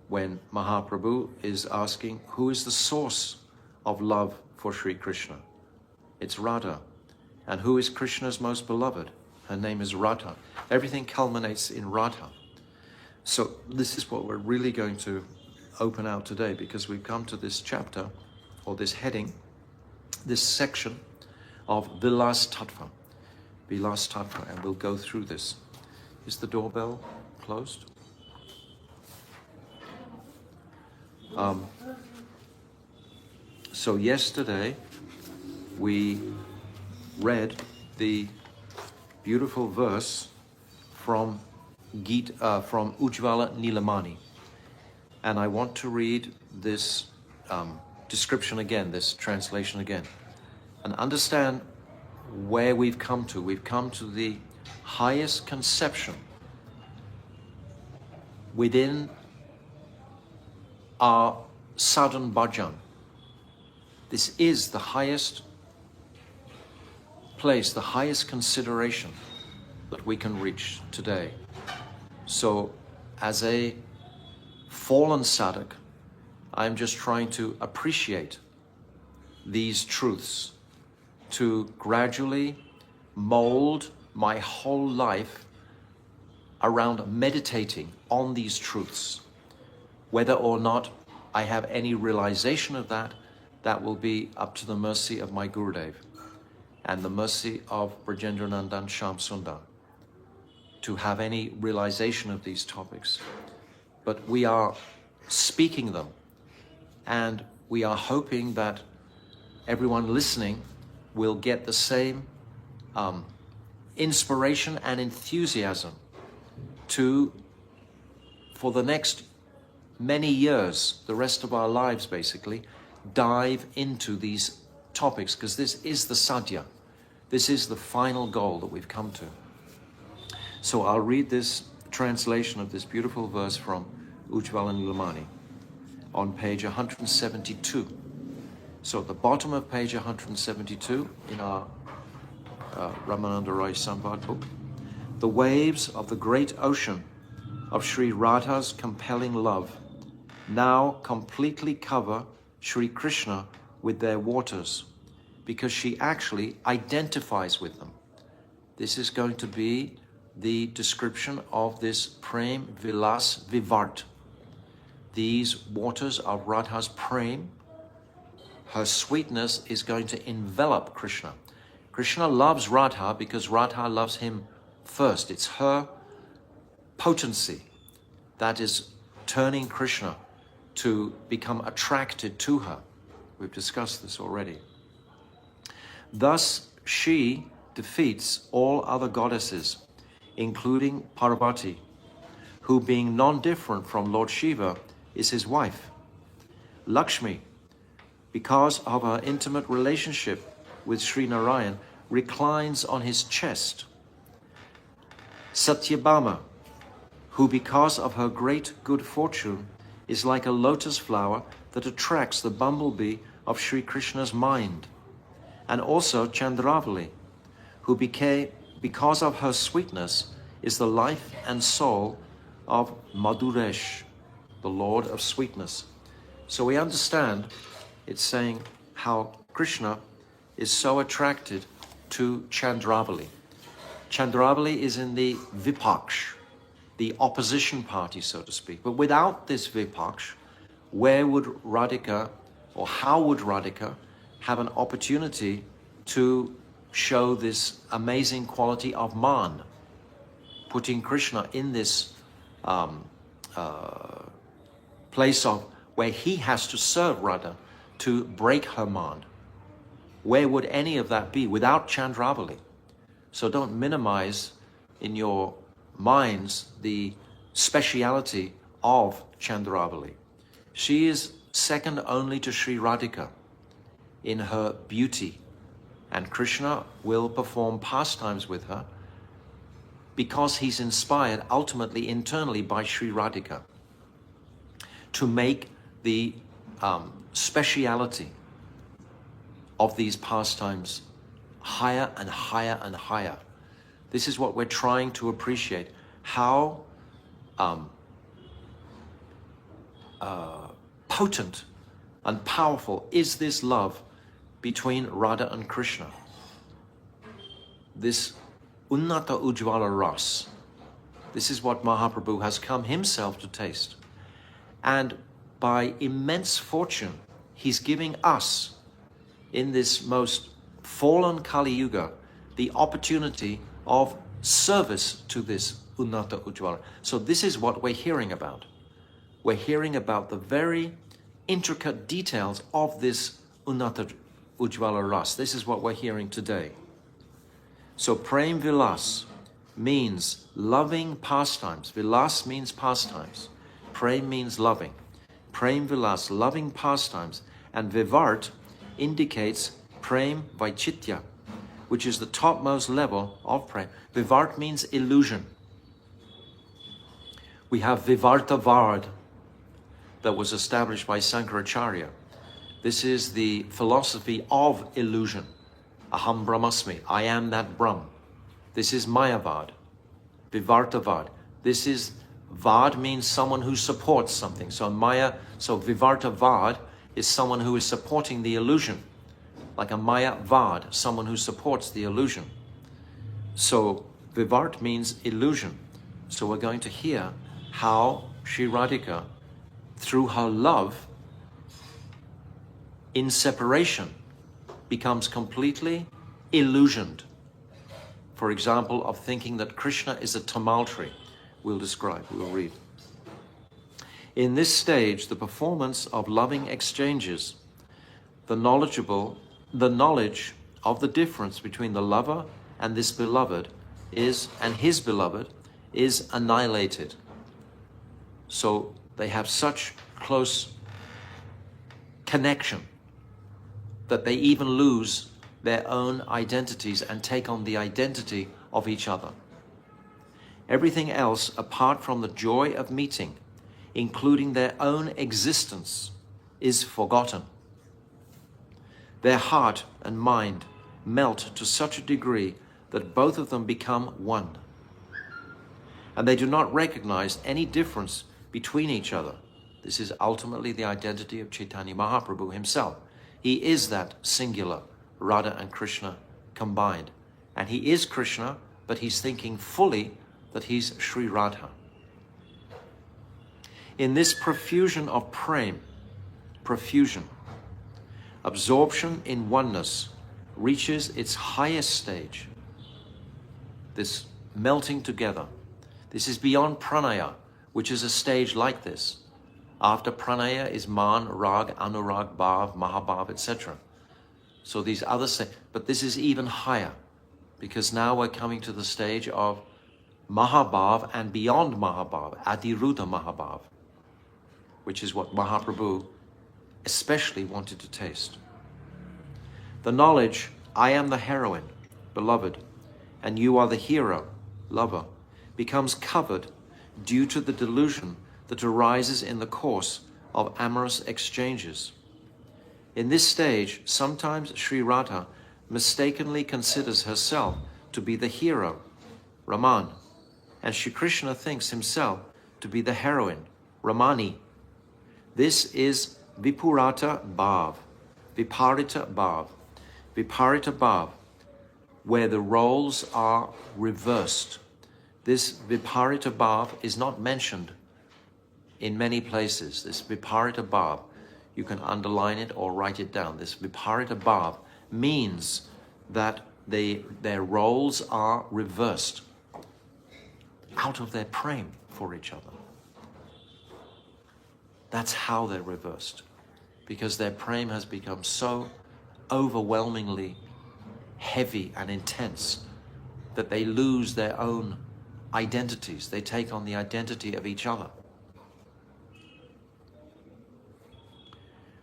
when Mahaprabhu is asking who is the source of love for Sri Krishna. It's Radha. And who is Krishna's most beloved? Her name is Radha. Everything culminates in Radha. So this is what we're really going to open out today, because we've come to this chapter, or this heading, this section of Vilasa Tattva. Vilasa Tattva, and we'll go through this. Is the doorbell closed? So yesterday we read the beautiful verse from Ujjwala Nilamani. And I want to read this description again, this translation again, and understand where we've come to. We've come to the highest conception within our sadhan bhajan. This is the highest place, the highest consideration that we can reach today. So as a fallen sadhak, I'm just trying to appreciate these truths, to gradually mold my whole life around meditating on these truths. Whether or not I have any realization of that, that will be up to the mercy of my Gurudev and the mercy of Brajendra Nandan Shyam Sundar to have any realization of these topics. But we are speaking them, and we are hoping that everyone listening will get the same inspiration and enthusiasm to, for the next many years, the rest of our lives basically, dive into these topics, because this is the sadhya. This is the final goal that we've come to. So I'll read this translation of this beautiful verse from Ujjwala Nilamani on page 172. So at the bottom of page 172 in our Ramananda Roy Samvad book, the waves of the great ocean of Sri Radha's compelling love now completely cover Sri Krishna with their waters, because she actually identifies with them. This is going to be the description of this Prem Vilas Vivart. These waters of Radha's Prem, her sweetness is going to envelop Krishna. Krishna loves Radha because Radha loves him first. It's her potency that is turning Krishna to become attracted to her. We've discussed this already. Thus, she defeats all other goddesses, including Parvati, who, being non-different from Lord Shiva, is his wife. Lakshmi, because of her intimate relationship with Sri Narayan, reclines on his chest. Satyabhama, who because of her great good fortune is like a lotus flower that attracts the bumblebee of Sri Krishna's mind. And also Chandravali, who because of her sweetness is the life and soul of Madhuresh, the Lord of sweetness. So we understand it's saying how Krishna is so attracted to Chandravali. Chandravali is in the Vipaksh, the opposition party, so to speak. But without this Vipaksh, where would Radhika, or how would Radhika have an opportunity to show this amazing quality of man, putting Krishna in this place of where he has to serve Radha to break her man? Where would any of that be without Chandravali? So don't minimize in your minds the speciality of Chandravali. She is second only to Sri Radhika in her beauty, and Krishna will perform pastimes with her because he's inspired ultimately internally by Sri Radhika to make the speciality of these pastimes higher and higher and higher. This is what we're trying to appreciate, how potent and powerful is this love between Radha and Krishna. This Unnata Ujjvala Ras. This is what Mahaprabhu has come himself to taste. And by immense fortune, he's giving us, in this most fallen Kali Yuga, the opportunity of service to this Unnata Ujjvala. So this is what we're hearing about. We're hearing about the very intricate details of this Unnata Ujjvala Ras. This is what we're hearing today. So Prem Vilas means loving pastimes. Vilas means pastimes. Prem means loving. Prem Vilas, loving pastimes. And Vivart indicates Prem Vaichitya, which is the topmost level of Prem. Vivart means illusion. We have Vivartavad that was established by Sankaracharya. This is the philosophy of illusion. Aham Brahmasmi, I am that Brahm. This is Mayavad, Vivartavad. This is, Vad means someone who supports something. So Vivartavad is someone who is supporting the illusion. Like a Mayavad, someone who supports the illusion. So Vivart means illusion. So we're going to hear how Sri Radhika, through her love, in separation, becomes completely illusioned. For example, of thinking that Krishna is a tumultuary. We'll read. In this stage, the performance of loving exchanges, the knowledge of the difference between the lover and this beloved and his beloved is annihilated. So they have such close connection that they even lose their own identities and take on the identity of each other. Everything else, apart from the joy of meeting, including their own existence, is forgotten. Their heart and mind melt to such a degree that both of them become one. And they do not recognize any difference between each other. This is ultimately the identity of Chaitanya Mahaprabhu himself. He is that singular Radha and Krishna combined. And he is Krishna, but he's thinking fully that he's Sri Radha. In this profusion of prem, absorption in oneness reaches its highest stage. This melting together. This is beyond pranaya, which is a stage like this. After pranaya is man, rag, anurag, bhav, mahabhav, etc. So these other but this is even higher, because now we're coming to the stage of mahabhav and beyond mahabhav, adiruddha mahabhav, which is what Mahaprabhu especially wanted to taste. The knowledge, I am the heroine, beloved, and you are the hero, lover, becomes covered due to the delusion that arises in the course of amorous exchanges. In this stage, sometimes Sri Radha mistakenly considers herself to be the hero, Raman, and Shri Krishna thinks himself to be the heroine, Ramani. This is Vipurata Bhav, Viparita Bhav, where the roles are reversed. This Viparita Bhav is not mentioned in many places. This Viparita Bhav, you can underline it or write it down. This Viparita Bhav means that their roles are reversed out of their prem for each other. That's how they're reversed, because their prem has become so overwhelmingly heavy and intense that they lose their own identities. They take on the identity of each other.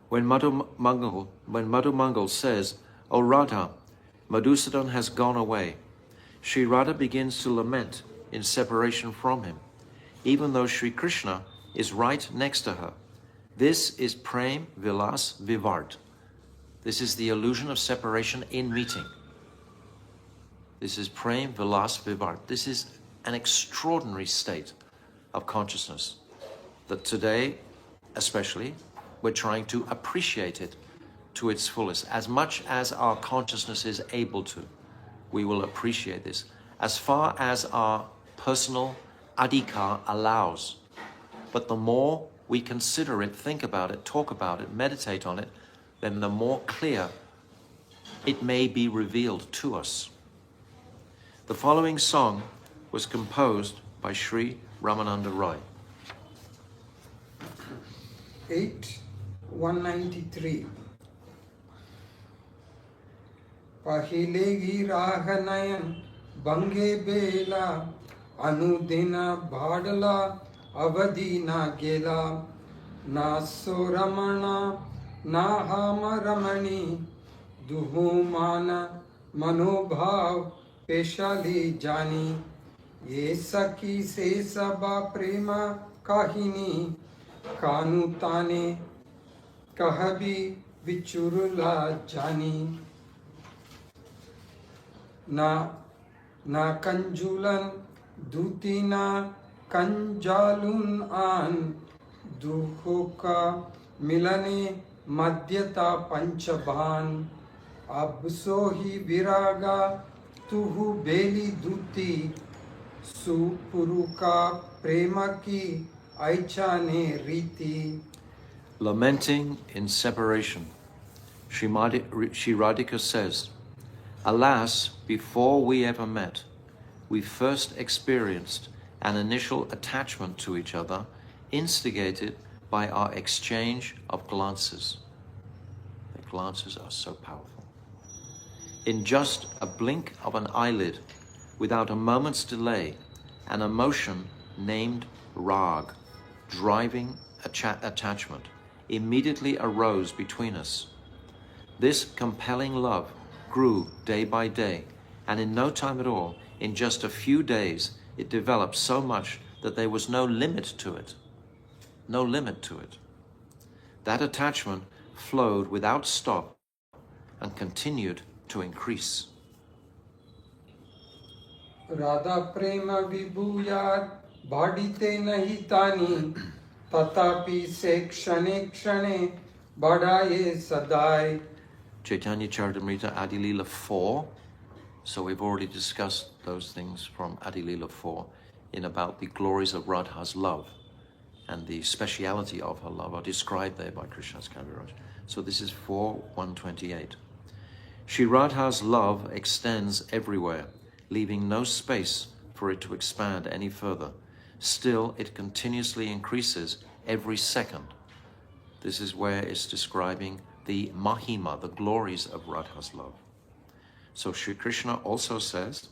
When Madhu Mangal says, "O Radha, Madhusudan has gone away," Sri Radha begins to lament in separation from him, even though Sri Krishna is right next to her. This is Prem Vilas Vivart. This is the illusion of separation in meeting. This is Prem Vilas Vivart. This is an extraordinary state of consciousness that today, especially, we're trying to appreciate it to its fullest. As much as our consciousness is able to, we will appreciate this. As far as our personal adhikar allows. But the more we consider it, think about it, talk about it, meditate on it, then the more clear it may be revealed to us. The following song was composed by Sri Ramananda Roy. 193. Pahile gi rahanayan bange bela anudina bhadala avadhi na gela na soramana na hamaramani duhumana manobhav peshali jani ye saki se saba prema kahini kanu tane kahabi vichurula jani na kanjulan dutina kanjalun an duhoka milane madhyata panchabhan absohi viraga tuhu beli duti supuruka prema ki aichane riti. Lamenting in separation, Shri Radhika says, "Alas, before we ever met, we first experienced an initial attachment to each other, instigated by our exchange of glances." The glances are so powerful. In just a blink of an eyelid, without a moment's delay, an emotion named rag, driving attachment, immediately arose between us. This compelling love grew day by day, and in no time at all, in just a few days, it developed so much that there was no limit to it. No limit to it. That attachment flowed without stop and continued to increase. Radha prema vibhuyat bhadite nahi tani तथापि से क्षणे क्षणे बढ़ाए सदाई. Chaitanya Charitamrita Adi Leela 4. So we've already discussed those things from Adi Leela 4 in about the glories of Radha's love and the speciality of her love are described there by Krishna's Kaviraj. So this is 4.128. Shri Radha's love extends everywhere, leaving no space for it to expand any further. Still, it continuously increases every second. This is where it's describing the Mahima, the glories of Radha's love. So Shri Krishna also says,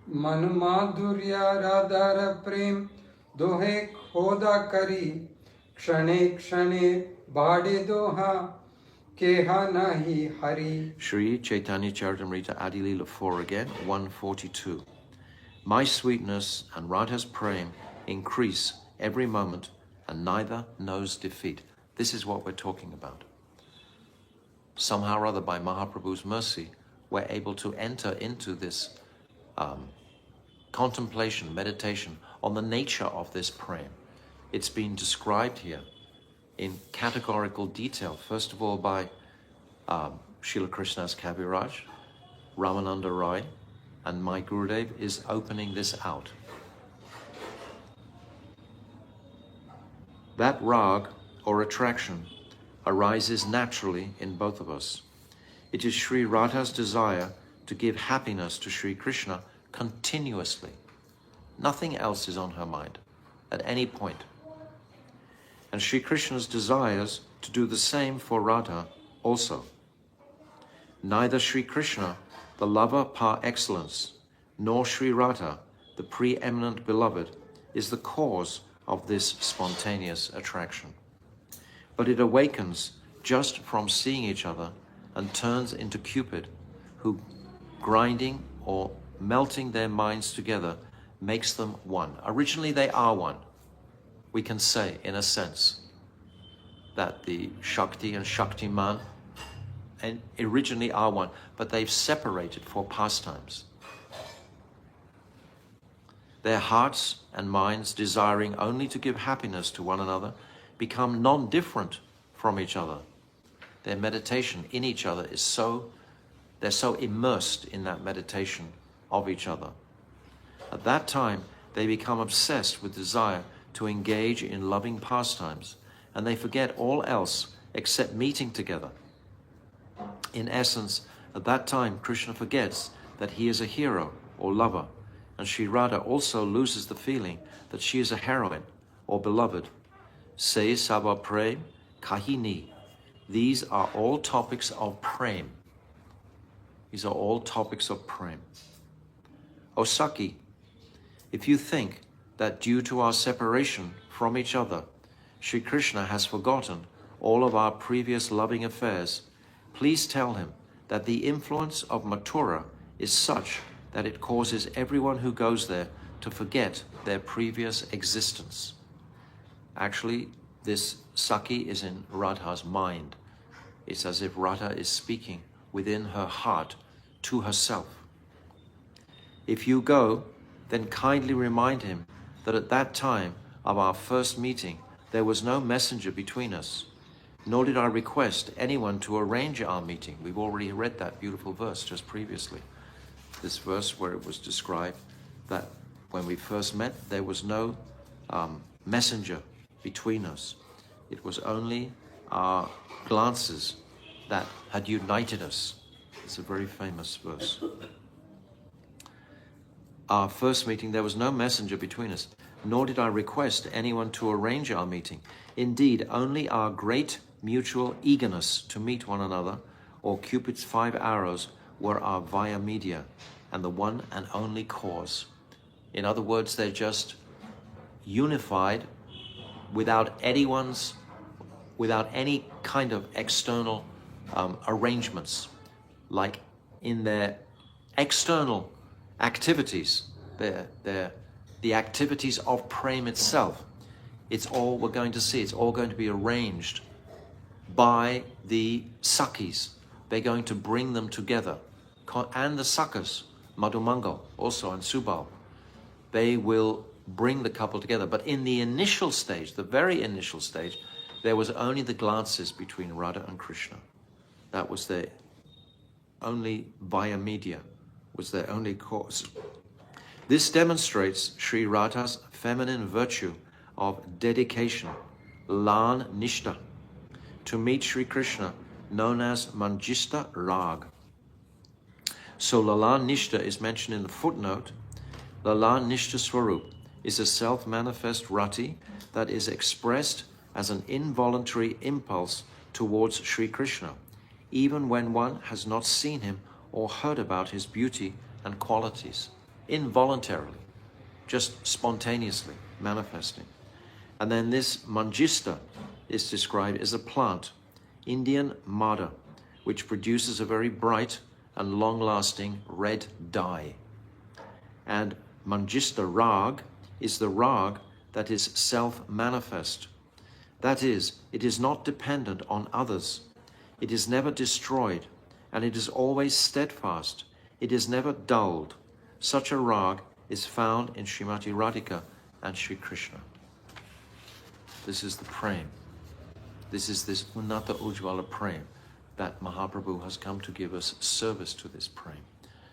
Manu madhurya radhara prem dohe khoda kari kshane kshane bade doha keha nahi hari. Shri Chaitanya Charitamrita Adi Leela 4 again, 142. My sweetness and Radha's prem increase every moment and neither knows defeat. This is what we're talking about. Somehow or other, by Mahaprabhu's mercy, we're able to enter into this contemplation, meditation on the nature of this prem. It's been described here in categorical detail, first of all by Srila Krishna's Kaviraj, Ramananda Rai, and my Gurudev is opening this out. That rag, or attraction, arises naturally in both of us. It is Sri Radha's desire to give happiness to Sri Krishna continuously. Nothing else is on her mind at any point. And Sri Krishna's desires to do the same for Radha also. Neither Sri Krishna, the lover par excellence, nor Sri Radha, the preeminent beloved, is the cause of this spontaneous attraction. But it awakens just from seeing each other and turns into Cupid, who, grinding or melting their minds together, makes them one. Originally they are one. We can say, in a sense, that the Shakti and Shaktiman and originally are one, but they've separated for pastimes. Their hearts and minds, desiring only to give happiness to one another, become non-different from each other. Their meditation in each other is they're so immersed in that meditation of each other. At that time, they become obsessed with desire to engage in loving pastimes, and they forget all else except meeting together. In essence, at that time, Krishna forgets that he is a hero or lover, and Sri Radha also loses the feeling that she is a heroine or beloved. Se Saba Prem Kahini. These are all topics of prem. These are all topics of prem. O Saki, if you think that due to our separation from each other, Sri Krishna has forgotten all of our previous loving affairs, please tell him that the influence of Mathura is such that it causes everyone who goes there to forget their previous existence. Actually, this Saki is in Radha's mind. It's as if Radha is speaking within her heart to herself. If you go, then kindly remind him that at that time of our first meeting, there was no messenger between us, nor did I request anyone to arrange our meeting. We've already read that beautiful verse just previously. This verse where it was described that when we first met, there was no messenger between us. It was only our glances that had united us. It's a very famous verse. Our first meeting, there was no messenger between us, nor did I request anyone to arrange our meeting. Indeed, only our great mutual eagerness to meet one another, or Cupid's 5 arrows, were our via media, and the one and only cause. In other words, they're just unified without any kind of external arrangements, like in their external activities, the activities of prem itself. It's all we're going to see. It's all going to be arranged by the Sakis. They're going to bring them together, and the Sakas, Madhumangal also and Subal. They will bring the couple together. But in the initial stage, the very initial stage, there was only the glances between Radha and Krishna. That was their only via media, was their only cause. This demonstrates Sri Radha's feminine virtue of dedication, Lan Nishta, to meet Sri Krishna, known as Manjista Rag. So Lalan Nishta is mentioned in the footnote. Lalan Nishta Swarup is a self-manifest rati that is expressed as an involuntary impulse towards Sri Krishna, even when one has not seen him or heard about his beauty and qualities. Involuntarily, just spontaneously manifesting. And then this Manjista is described as a plant, Indian madder, which produces a very bright and long-lasting red dye. And Manjista Rag is the rag that is self-manifest. That is, it is not dependent on others. It is never destroyed, and it is always steadfast. It is never dulled. Such a rag is found in Srimati Radhika and Sri Krishna. This is the Prem. This is this Unnata Ujjvala Prem that Mahaprabhu has come to give us service to this Prem.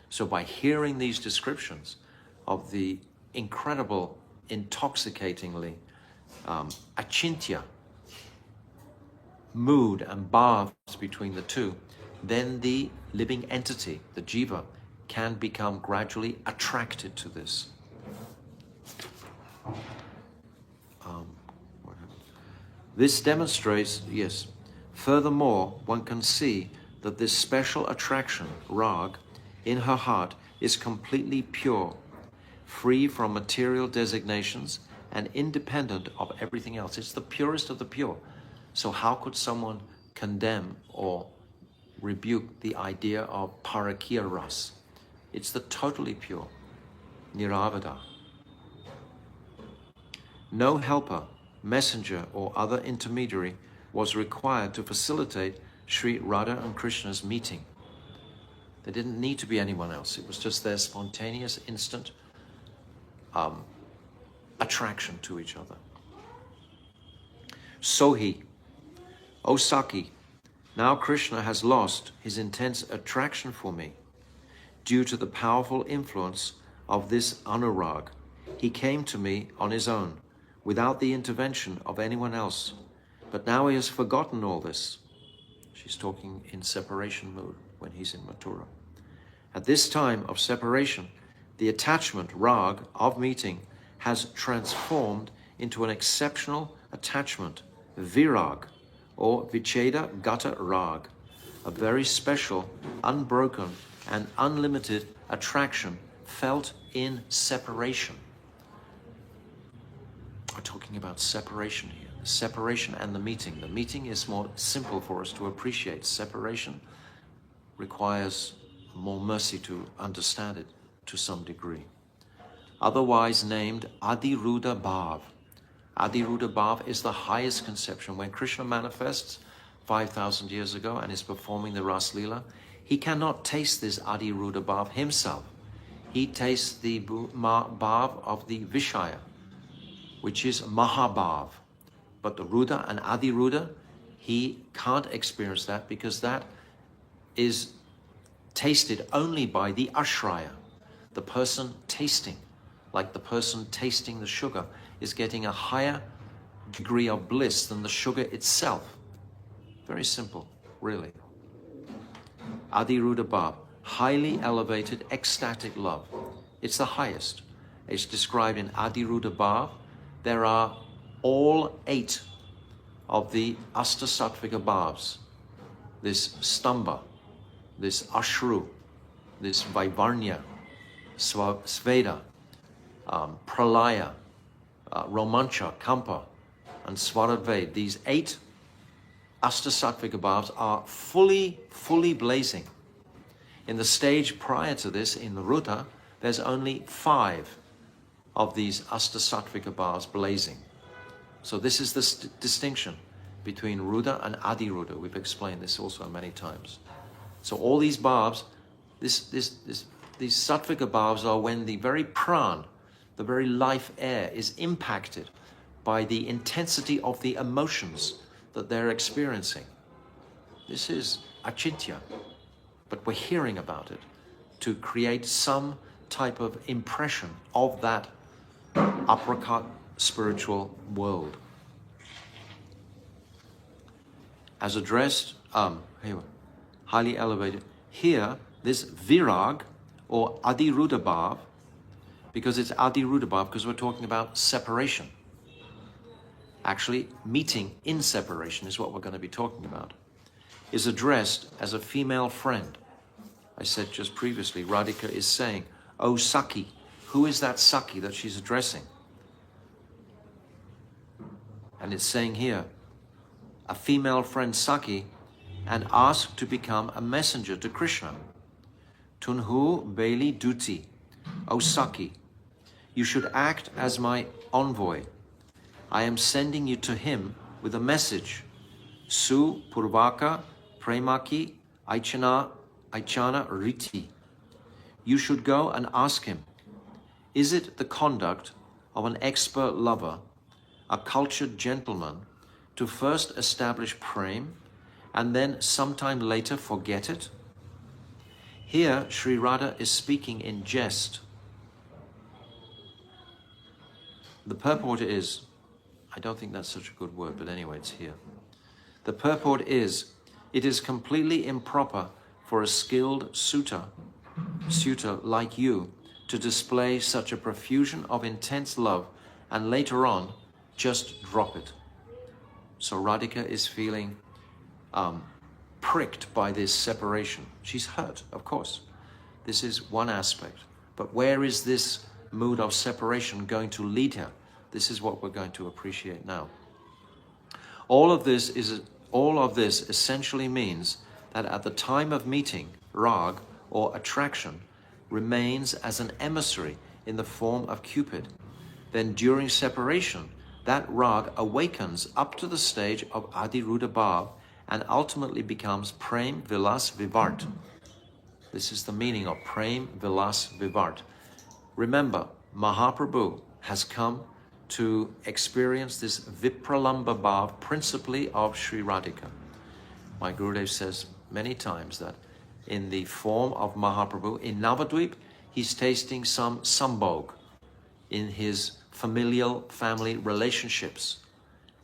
So by hearing these descriptions of the incredible, intoxicatingly achintya mood and bhavs between the two, then the living entity, the jiva, can become gradually attracted to this. This demonstrates, yes, furthermore, one can see that this special attraction, rag, in her heart is completely pure, free from material designations and independent of everything else. It's the purest of the pure. So how could someone condemn or rebuke the idea of parakya ras? It's the totally pure, niravada. No helper, messenger, or other intermediary was required to facilitate Sri Radha and Krishna's meeting. There didn't need to be anyone else. It was just their spontaneous, instant attraction to each other. Sohi, O Saki, now Krishna has lost his intense attraction for me. Due to the powerful influence of this anurag, he came to me on his own, without the intervention of anyone else. But now he has forgotten all this. She's talking in separation mood when he's in Mathura. At this time of separation, the attachment, rag, of meeting has transformed into an exceptional attachment, virag, or vicheda gata rag, a very special, unbroken, and unlimited attraction felt in separation. We're talking about separation here. The separation and the meeting. The meeting is more simple for us to appreciate. Separation requires more mercy to understand it to some degree. Otherwise named Adiruddha Bhav. Adiruddha Bhav is the highest conception. When Krishna manifests 5,000 years ago and is performing the Ras Leela, he cannot taste this Adiruddha Bhav himself. He tastes the Bhav of the Vishaya, which is Mahabhav. But the Ruddha and Adiruddha, he can't experience that because that is tasted only by the Ashraya. The person tasting, like the person tasting the sugar, is getting a higher degree of bliss than the sugar itself. Very simple, really. Adiruddha Bhav, highly elevated, ecstatic love. It's the highest. It's described in Adiruddha Bhav. There are all 8 of the Astasatvika Bhavs. This Stamba, this Ashru, this Vaivarnya, Sveda, Pralaya, Romancha, Kampa, and Svaradved. These 8 Astasatvika Bhavs are fully blazing. In the stage prior to this, in the Ruddha, there's only 5 of these Astasatvika Bhavs blazing. So this is the distinction between Ruddha and Adiruddha. We've explained this also many times. So all these Bhavs, these Sattvika Bhavs are when the very pran, The very life air is impacted by the intensity of the emotions that they're experiencing. This is achintya, but we're hearing about it to create some type of impression of that apricot spiritual world. As addressed, highly elevated. Here, this virag, or adhirudabhav, because it's adhirudabhav, because we're talking about separation. Actually, meeting in separation is what we're going to be talking about, is addressed as a female friend. I said just previously, Radhika is saying, "Oh Saki," who is that Saki that she's addressing? And it's saying here, a female friend Saki, and asked to become a messenger to Krishna. Tunhu Beli Duti, O Saki, you should act as my envoy. I am sending you to him with a message. Su Purvaka Premaki Aichana Riti. You should go and ask him, is it the conduct of an expert lover, a cultured gentleman, to first establish prem and then sometime later forget it? Here, Sri Radha is speaking in jest. The purport is, I don't think that's such a good word, but anyway, it's here. The purport is, it is completely improper for a skilled suitor like you to display such a profusion of intense love and later on just drop it. So Radhika is feeling pricked by this separation. She's hurt, of course. This is one aspect. But where is this mood of separation going to lead her? This is what we're going to appreciate now. All of this essentially means that at the time of meeting, rag, or attraction, remains as an emissary in the form of Cupid. Then during separation, that rag awakens up to the stage of adhirudabhav and ultimately becomes prem vilas vivart. This is the meaning of prem vilas vivart. Remember, Mahaprabhu has come to experience this vipralamba bhav principally of Sri Radhika. My Gurudev says many times that in the form of Mahaprabhu, in Navadvip, he's tasting some sambhog in his familial family relationships,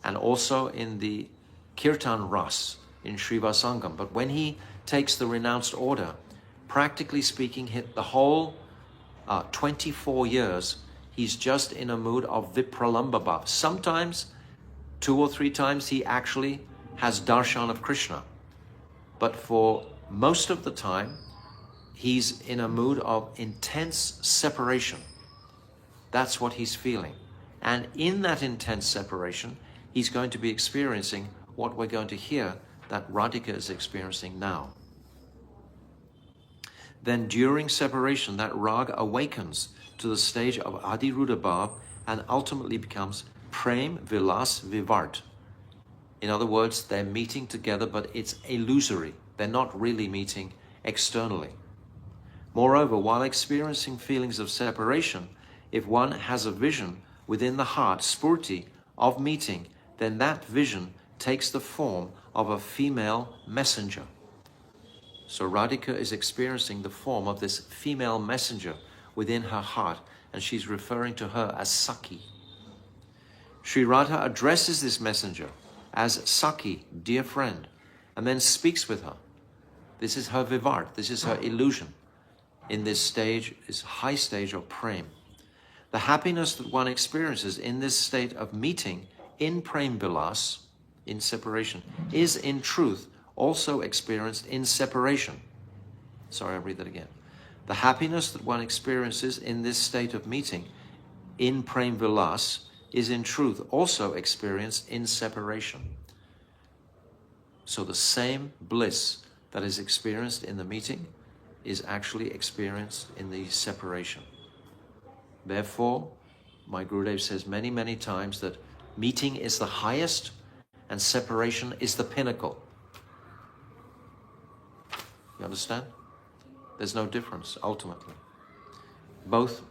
and also in the Kirtan Ras in Srivasangam. But when he takes the renounced order, practically speaking, the whole 24 years, he's just in a mood of vipralamba bhav. Sometimes, 2 or 3 times, he actually has darshan of Krishna. But for most of the time, he's in a mood of intense separation. That's what he's feeling. And in that intense separation, he's going to be experiencing what we're going to hear that Radhika is experiencing now. Then during separation, that rag awakens to the stage of adhirudabhav and ultimately becomes prem vilas vivart. In other words, they're meeting together, but it's illusory. They're not really meeting externally. Moreover, while experiencing feelings of separation, if one has a vision within the heart, spurti, of meeting, then that vision takes the form of a female messenger. So Radhika is experiencing the form of this female messenger within her heart, and she's referring to her as Saki. Sri Radha addresses this messenger as Saki, dear friend, and then speaks with her. This is her vivart, this is her illusion in this stage, this high stage of prem. The happiness that one experiences in this state of meeting in prem vilas, in separation, is in truth also experienced in separation. Sorry, I'll read that again. The happiness that one experiences in this state of meeting in prem vilas is in truth also experienced in separation. So the same bliss that is experienced in the meeting is actually experienced in the separation. Therefore, my Gurudev says many, many times that meeting is the highest and separation is the pinnacle. You understand? There's no difference, ultimately. Both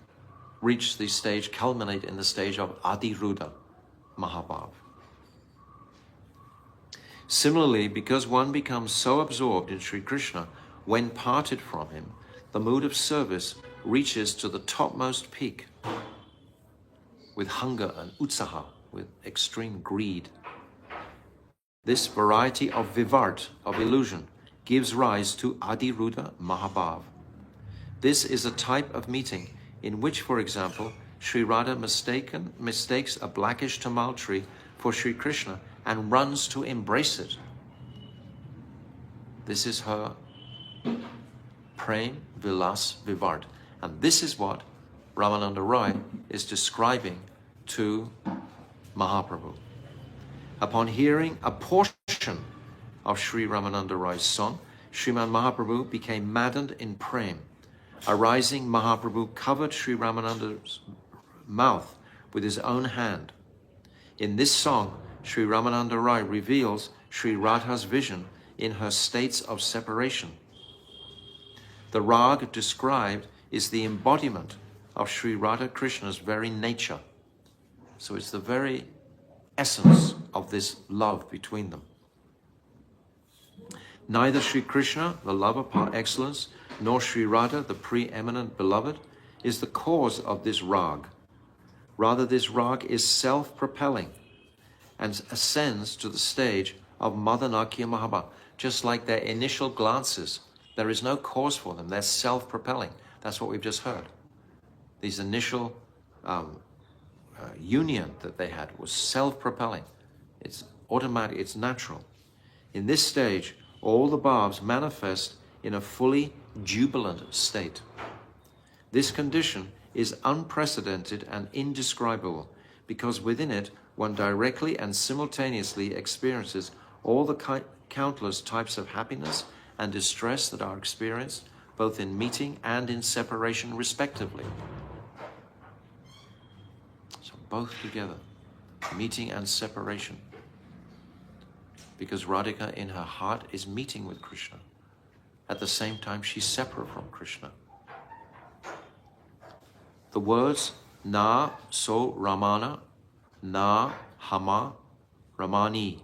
reach the stage, culminate in the stage of Adiruddha Mahabhav. Similarly, because one becomes so absorbed in Sri Krishna when parted from him, the mood of service reaches to the topmost peak with hunger and utsaha, with extreme greed. This variety of vivart, of illusion, gives rise to Adiruddha Mahabhav. This is a type of meeting in which, for example, Sri Radha mistakes a blackish tamal tree for Sri Krishna and runs to embrace it. This is her Prem Vilas Vivart. And this is what Ramananda Rai is describing to Mahaprabhu. Upon hearing a portion of Sri Ramananda Rai's song, Sriman Mahaprabhu became maddened in Prem. Arising, Mahaprabhu covered Sri Ramananda's mouth with his own hand. In this song, Sri Ramananda Rai reveals Sri Radha's vision in her states of separation. The rag described is the embodiment of Sri Radha Krishna's very nature. So it's the very essence of this love between them. Neither Sri Krishna, the lover par excellence, nor Sri Radha, the preeminent beloved, is the cause of this rag. Rather, this rag is self-propelling and ascends to the stage of Madanakya Mahabhav. Just like their initial glances, there is no cause for them. They're self-propelling. That's what we've just heard. These initial union that they had was self-propelling. It's automatic, it's natural. In this stage, all the bhavs manifest in a fully jubilant state. This condition is unprecedented and indescribable because within it, one directly and simultaneously experiences all the countless types of happiness and distress that are experienced both in meeting and in separation respectively. So both together, meeting and separation. Because Radhika in her heart is meeting with Krishna. At the same time, she's separate from Krishna. The words na so Ramana, na hama Ramani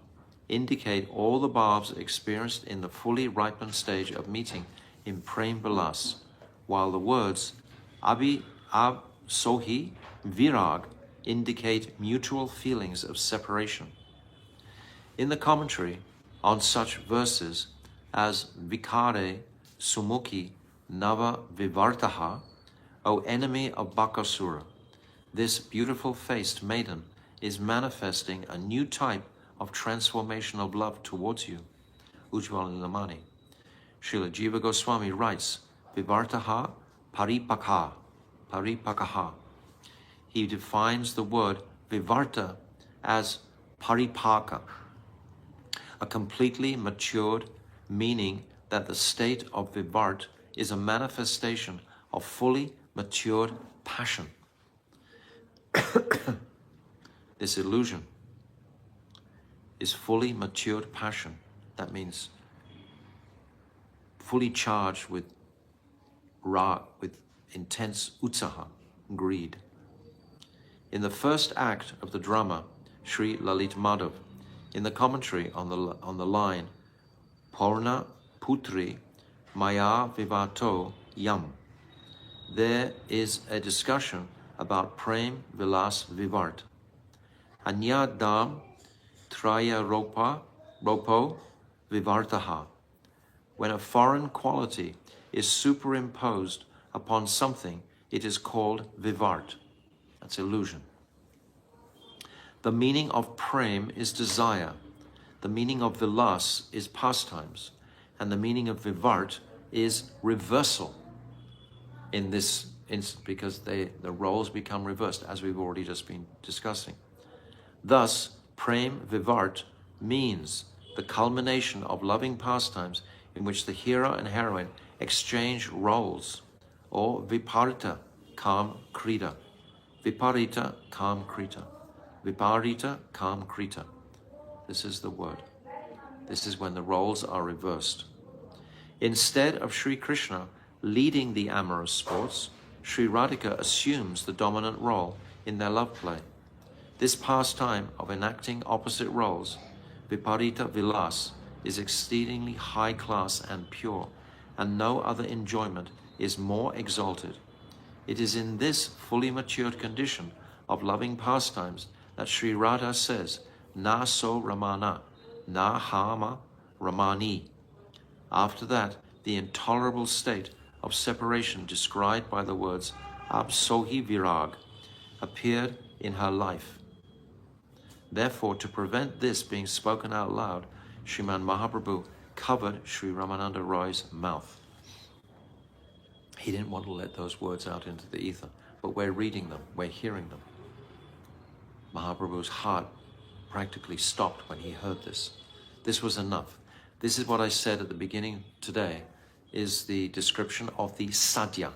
indicate all the bhavs experienced in the fully ripened stage of meeting in Prem Vilas, while the words Abhi Ab Sohi Virag indicate mutual feelings of separation. In the commentary on such verses as Vikare Sumukhi Nava Vivartaha, O enemy of Bakasura, this beautiful-faced maiden is manifesting a new type of transformation of love towards you. Ujjwal Nilamani. Srila Jiva Goswami writes, Vivartaha Paripakaha. He defines the word Vivarta as Paripaka, a completely matured, meaning that the state of Vivart is a manifestation of fully matured passion. This illusion is fully matured passion. That means fully charged with intense utsaha, greed. In the first act of the drama, Sri Lalit Madhav, in the commentary on the line, Purna Putri Maya Vivato Yam, there is a discussion about Prem Vilas Vivart. Anya Dam Traya Ropo Vivartaha. When a foreign quality is superimposed upon something, it is called Vivart. That's illusion. The meaning of Prem is desire. The meaning of Vilas is pastimes. And the meaning of Vivart is reversal in this instant, because the roles become reversed, as we've already just been discussing. Thus, Prem Vivart means the culmination of loving pastimes in which the hero and heroine exchange roles, or Viparita Kam Krita. Viparita Kam Krita. Viparita Kam Krita. This is the word. This is when the roles are reversed. Instead of Sri Krishna leading the amorous sports, Sri Radhika assumes the dominant role in their love play. This pastime of enacting opposite roles, Viparita Vilas, is exceedingly high class and pure, and no other enjoyment is more exalted. It is in this fully matured condition of loving pastimes that Sri Radha says, Na so Ramana, na hama Ramani. After that, the intolerable state of separation described by the words Absohi Virag appeared in her life. Therefore, to prevent this being spoken out loud, Sriman Mahaprabhu covered Sri Ramananda Roy's mouth. He didn't want to let those words out into the ether, but we're reading them, we're hearing them. Mahaprabhu's heart practically stopped when he heard this. This was enough. This is what I said at the beginning today, is the description of the sadhya.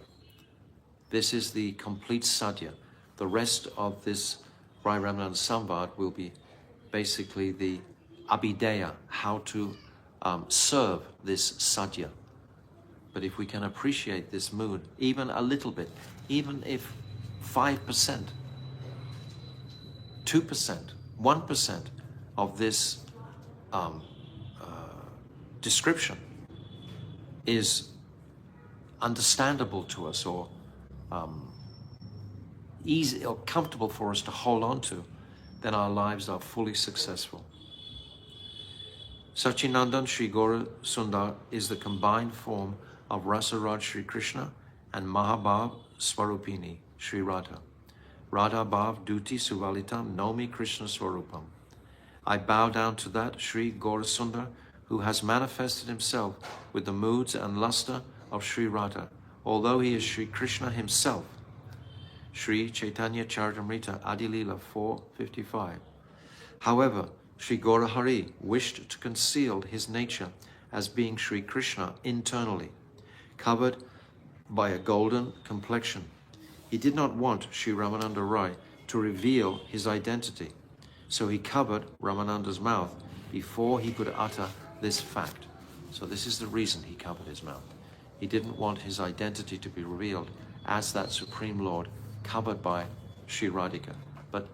This is the complete sadhya. The rest of this Bhai Ramananda Samvad will be basically the abhideya, how to serve this sadhya. But if we can appreciate this mood, even a little bit, even if 5%, 2%, 1% of this description is understandable to us, or easy or comfortable for us to hold on to, then our lives are fully successful. Sachinandan Sri Gaura Sundar is the combined form of Rasaraj Sri Krishna and Mahabhav Swarupini Sri Radha. Radha Bhav Duti Suvalitam Nomi Krishna Swarupam. I bow down to that Sri Gaura Sundar who has manifested himself with the moods and luster of Sri Radha, although he is Sri Krishna himself. Sri Chaitanya Charitamrita Adilila 4:55. However, Sri Gaura Hari wished to conceal his nature as being Sri Krishna internally, covered by a golden complexion. He did not want Sri Ramananda Rai to reveal his identity, so he covered Ramananda's mouth before he could utter this fact. So this is the reason he covered his mouth. He didn't want his identity to be revealed as that Supreme Lord covered by Sri Radhika. But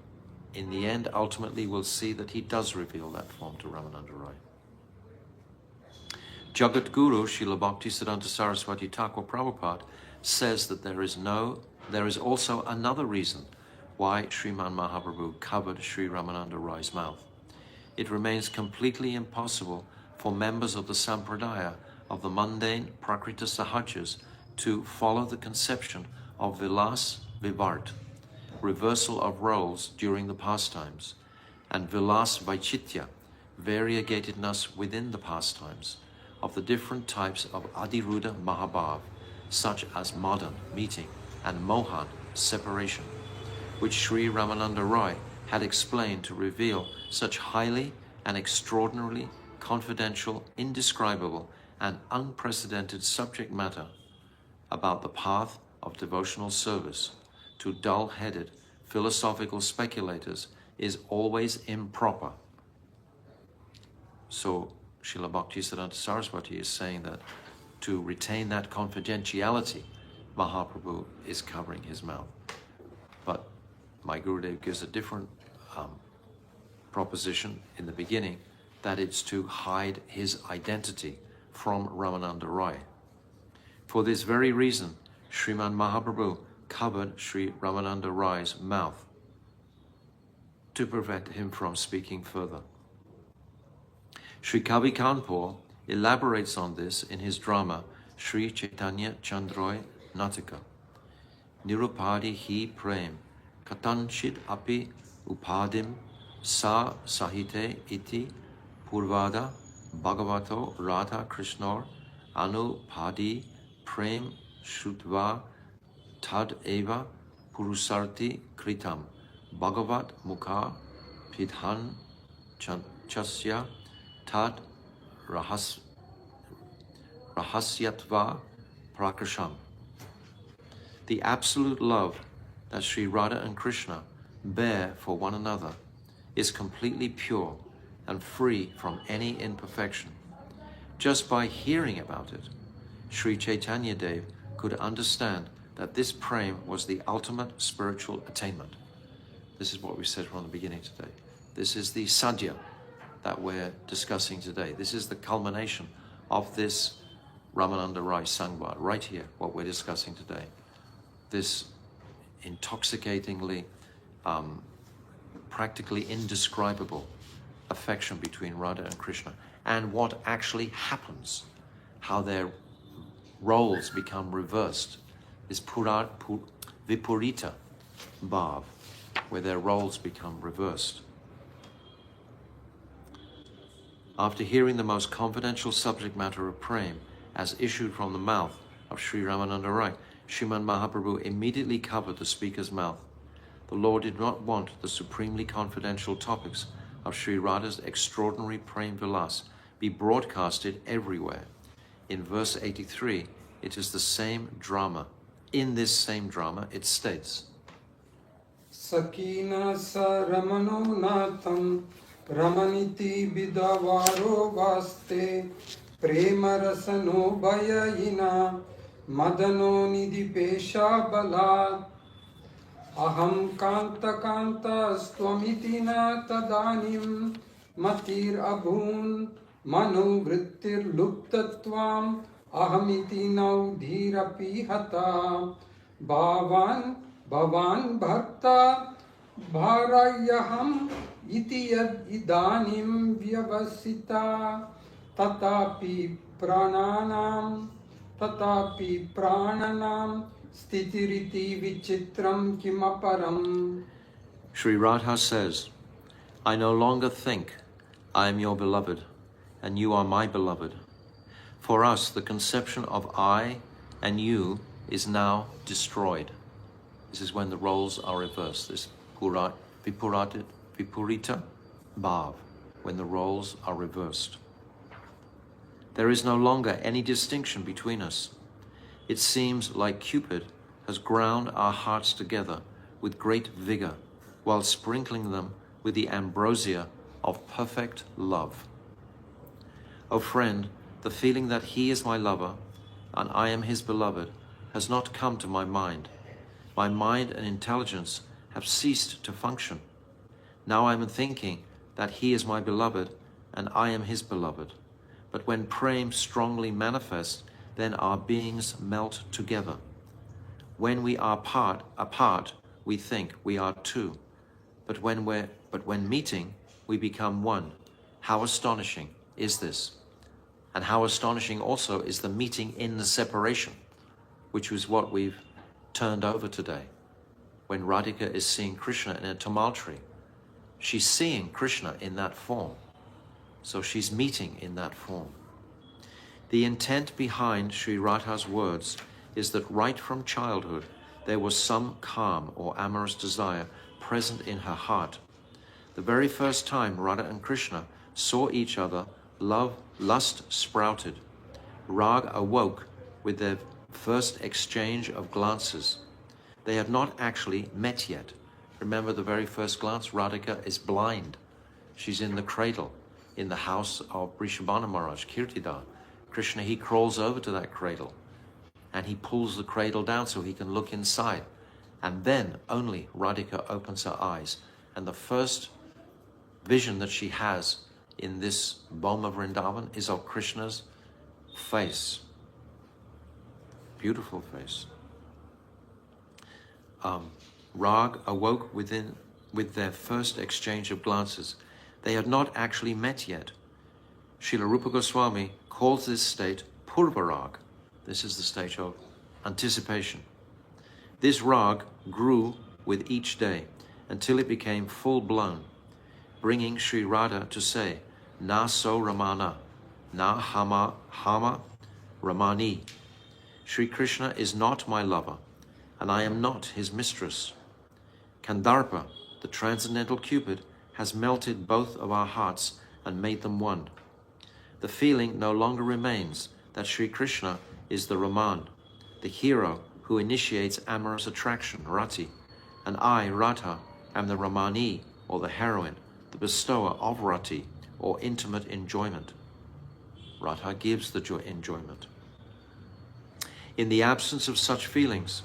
in the end, ultimately, we'll see that he does reveal that form to Ramananda Rai. Jagat Guru Srila Bhaktisiddhanta Saraswati Thakur Prabhupada says that there is also another reason why Sriman Mahaprabhu covered Sri Ramananda Rai's mouth. It remains completely impossible for members of the Sampradaya of the mundane Prakrita Sahajas to follow the conception of Vilas Vivart, reversal of roles during the pastimes, and Vilas Vaichitya, variegatedness within the pastimes, of the different types of Adiruddha Mahabhav, such as modern, meeting, and Mohan, separation, which Sri Ramananda Rai had explained to reveal such highly and extraordinarily confidential, indescribable, and unprecedented subject matter about the path of devotional service to dull-headed philosophical speculators is always improper. So Srila Bhaktisiddhanta Saraswati is saying that to retain that confidentiality, Mahaprabhu is covering his mouth. But my Gurudev gives a different proposition in the beginning, that it's to hide his identity from Ramananda Rai. For this very reason, Sriman Mahaprabhu covered Sri Ramananda Rai's mouth to prevent him from speaking further. Sri Kavi Kanpur elaborates on this in his drama Sri Chaitanya Chandroy Natika. Nirupadi hi prem, katanchit api upadim sa sahite iti purvada bhagavato radha krishnor anupadi prem shutva tad eva purusarti kritam bhagavat mukha pidhan chasya tad rahasyatva prakasham. The absolute love that Sri Radha and Krishna bear for one another is completely pure and free from any imperfection. Just by hearing about it, Sri Chaitanya Dev could understand that this prem was the ultimate spiritual attainment. This is what we said from the beginning today. This is the sadhya that we're discussing today. This is the culmination of this Ramananda Rai Sangvad, right here, what we're discussing today. This intoxicatingly, practically indescribable affection between Radha and Krishna, and what actually happens, how their roles become reversed, is Vipurita Bhav, where their roles become reversed. After hearing the most confidential subject matter of Prem as issued from the mouth of Sri Ramananda Rai, Sriman Mahaprabhu immediately covered the speaker's mouth. The Lord did not want the supremely confidential topics of Sri Radha's extraordinary Prem Vilas be broadcasted everywhere. In verse 83, it is the same drama. In this same drama, it states, Sakina sa ramano natham ramaniti bidavaro vaste prema rasano bhayayina madano nidipesha bala aham kanta kanta swamiti na tadanim matir abhun mano vrittir luptatvam ahamiti naudhirapi hata bhavan Bhavan bhakta bharayaham iti yad idanim vyavasita tatapi prananam stitiriti vichitram kimaparam. Sri Radha says, I no longer think I am your beloved and you are my beloved. For us, the conception of I and you is now destroyed. This is when the roles are reversed. This Vipurita Bhav, when the roles are reversed. There is no longer any distinction between us. It seems like Cupid has ground our hearts together with great vigor, while sprinkling them with the ambrosia of perfect love. O friend, the feeling that he is my lover and I am his beloved has not come to my mind. My mind and intelligence have ceased to function. Now I am thinking that he is my beloved and I am his beloved. But when Prem strongly manifests, then our beings melt together. When we are apart, we think we are two. But when meeting, we become one. How astonishing is this? And how astonishing also is the meeting in the separation, which is what we've turned over today. When Radhika is seeing Krishna in a tumultuary, she's seeing Krishna in that form. So she's meeting in that form. The intent behind Sri Radha's words is that right from childhood, there was some calm or amorous desire present in her heart. The very first time Radha and Krishna saw each other, lust sprouted. Rag awoke with their first exchange of glances. They had not actually met yet. Remember the very first glance, Radhika is blind. She's in the cradle, in the house of Vrishabhana Maharaj, Kirtidar. Krishna, he crawls over to that cradle and he pulls the cradle down so he can look inside. And then only Radhika opens her eyes. And the first vision that she has in this Boma Vrindavan is of Krishna's face. Beautiful face. Rag awoke with their first exchange of glances. They had not actually met yet. Srila Rupa Goswami calls this state Purva Rag. This is the state of anticipation. This rag grew with each day until it became full-blown, bringing Sri Radha to say, Na so Ramana, na hama Ramani. Sri Krishna is not my lover, and I am not his mistress. Kandarpa, the transcendental Cupid, has melted both of our hearts and made them one. The feeling no longer remains that Sri Krishna is the Raman, the hero who initiates amorous attraction, Rati, and I, Radha, am the Ramani, or the heroine, the bestower of Rati, or intimate enjoyment. Radha gives the enjoyment. In the absence of such feelings,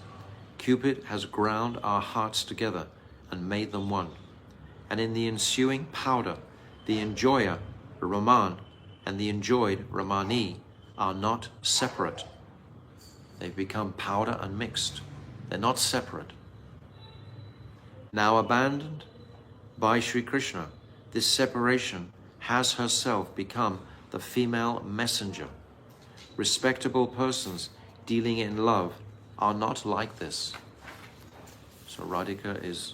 Cupid has ground our hearts together and made them one. And in the ensuing powder, the enjoyer, Raman, and the enjoyed, Ramani, are not separate. They've become powder and mixed. They're not separate. Now abandoned by Sri Krishna, this separation has herself become the female messenger. Respectable persons dealing in love are not like this. So Radhika is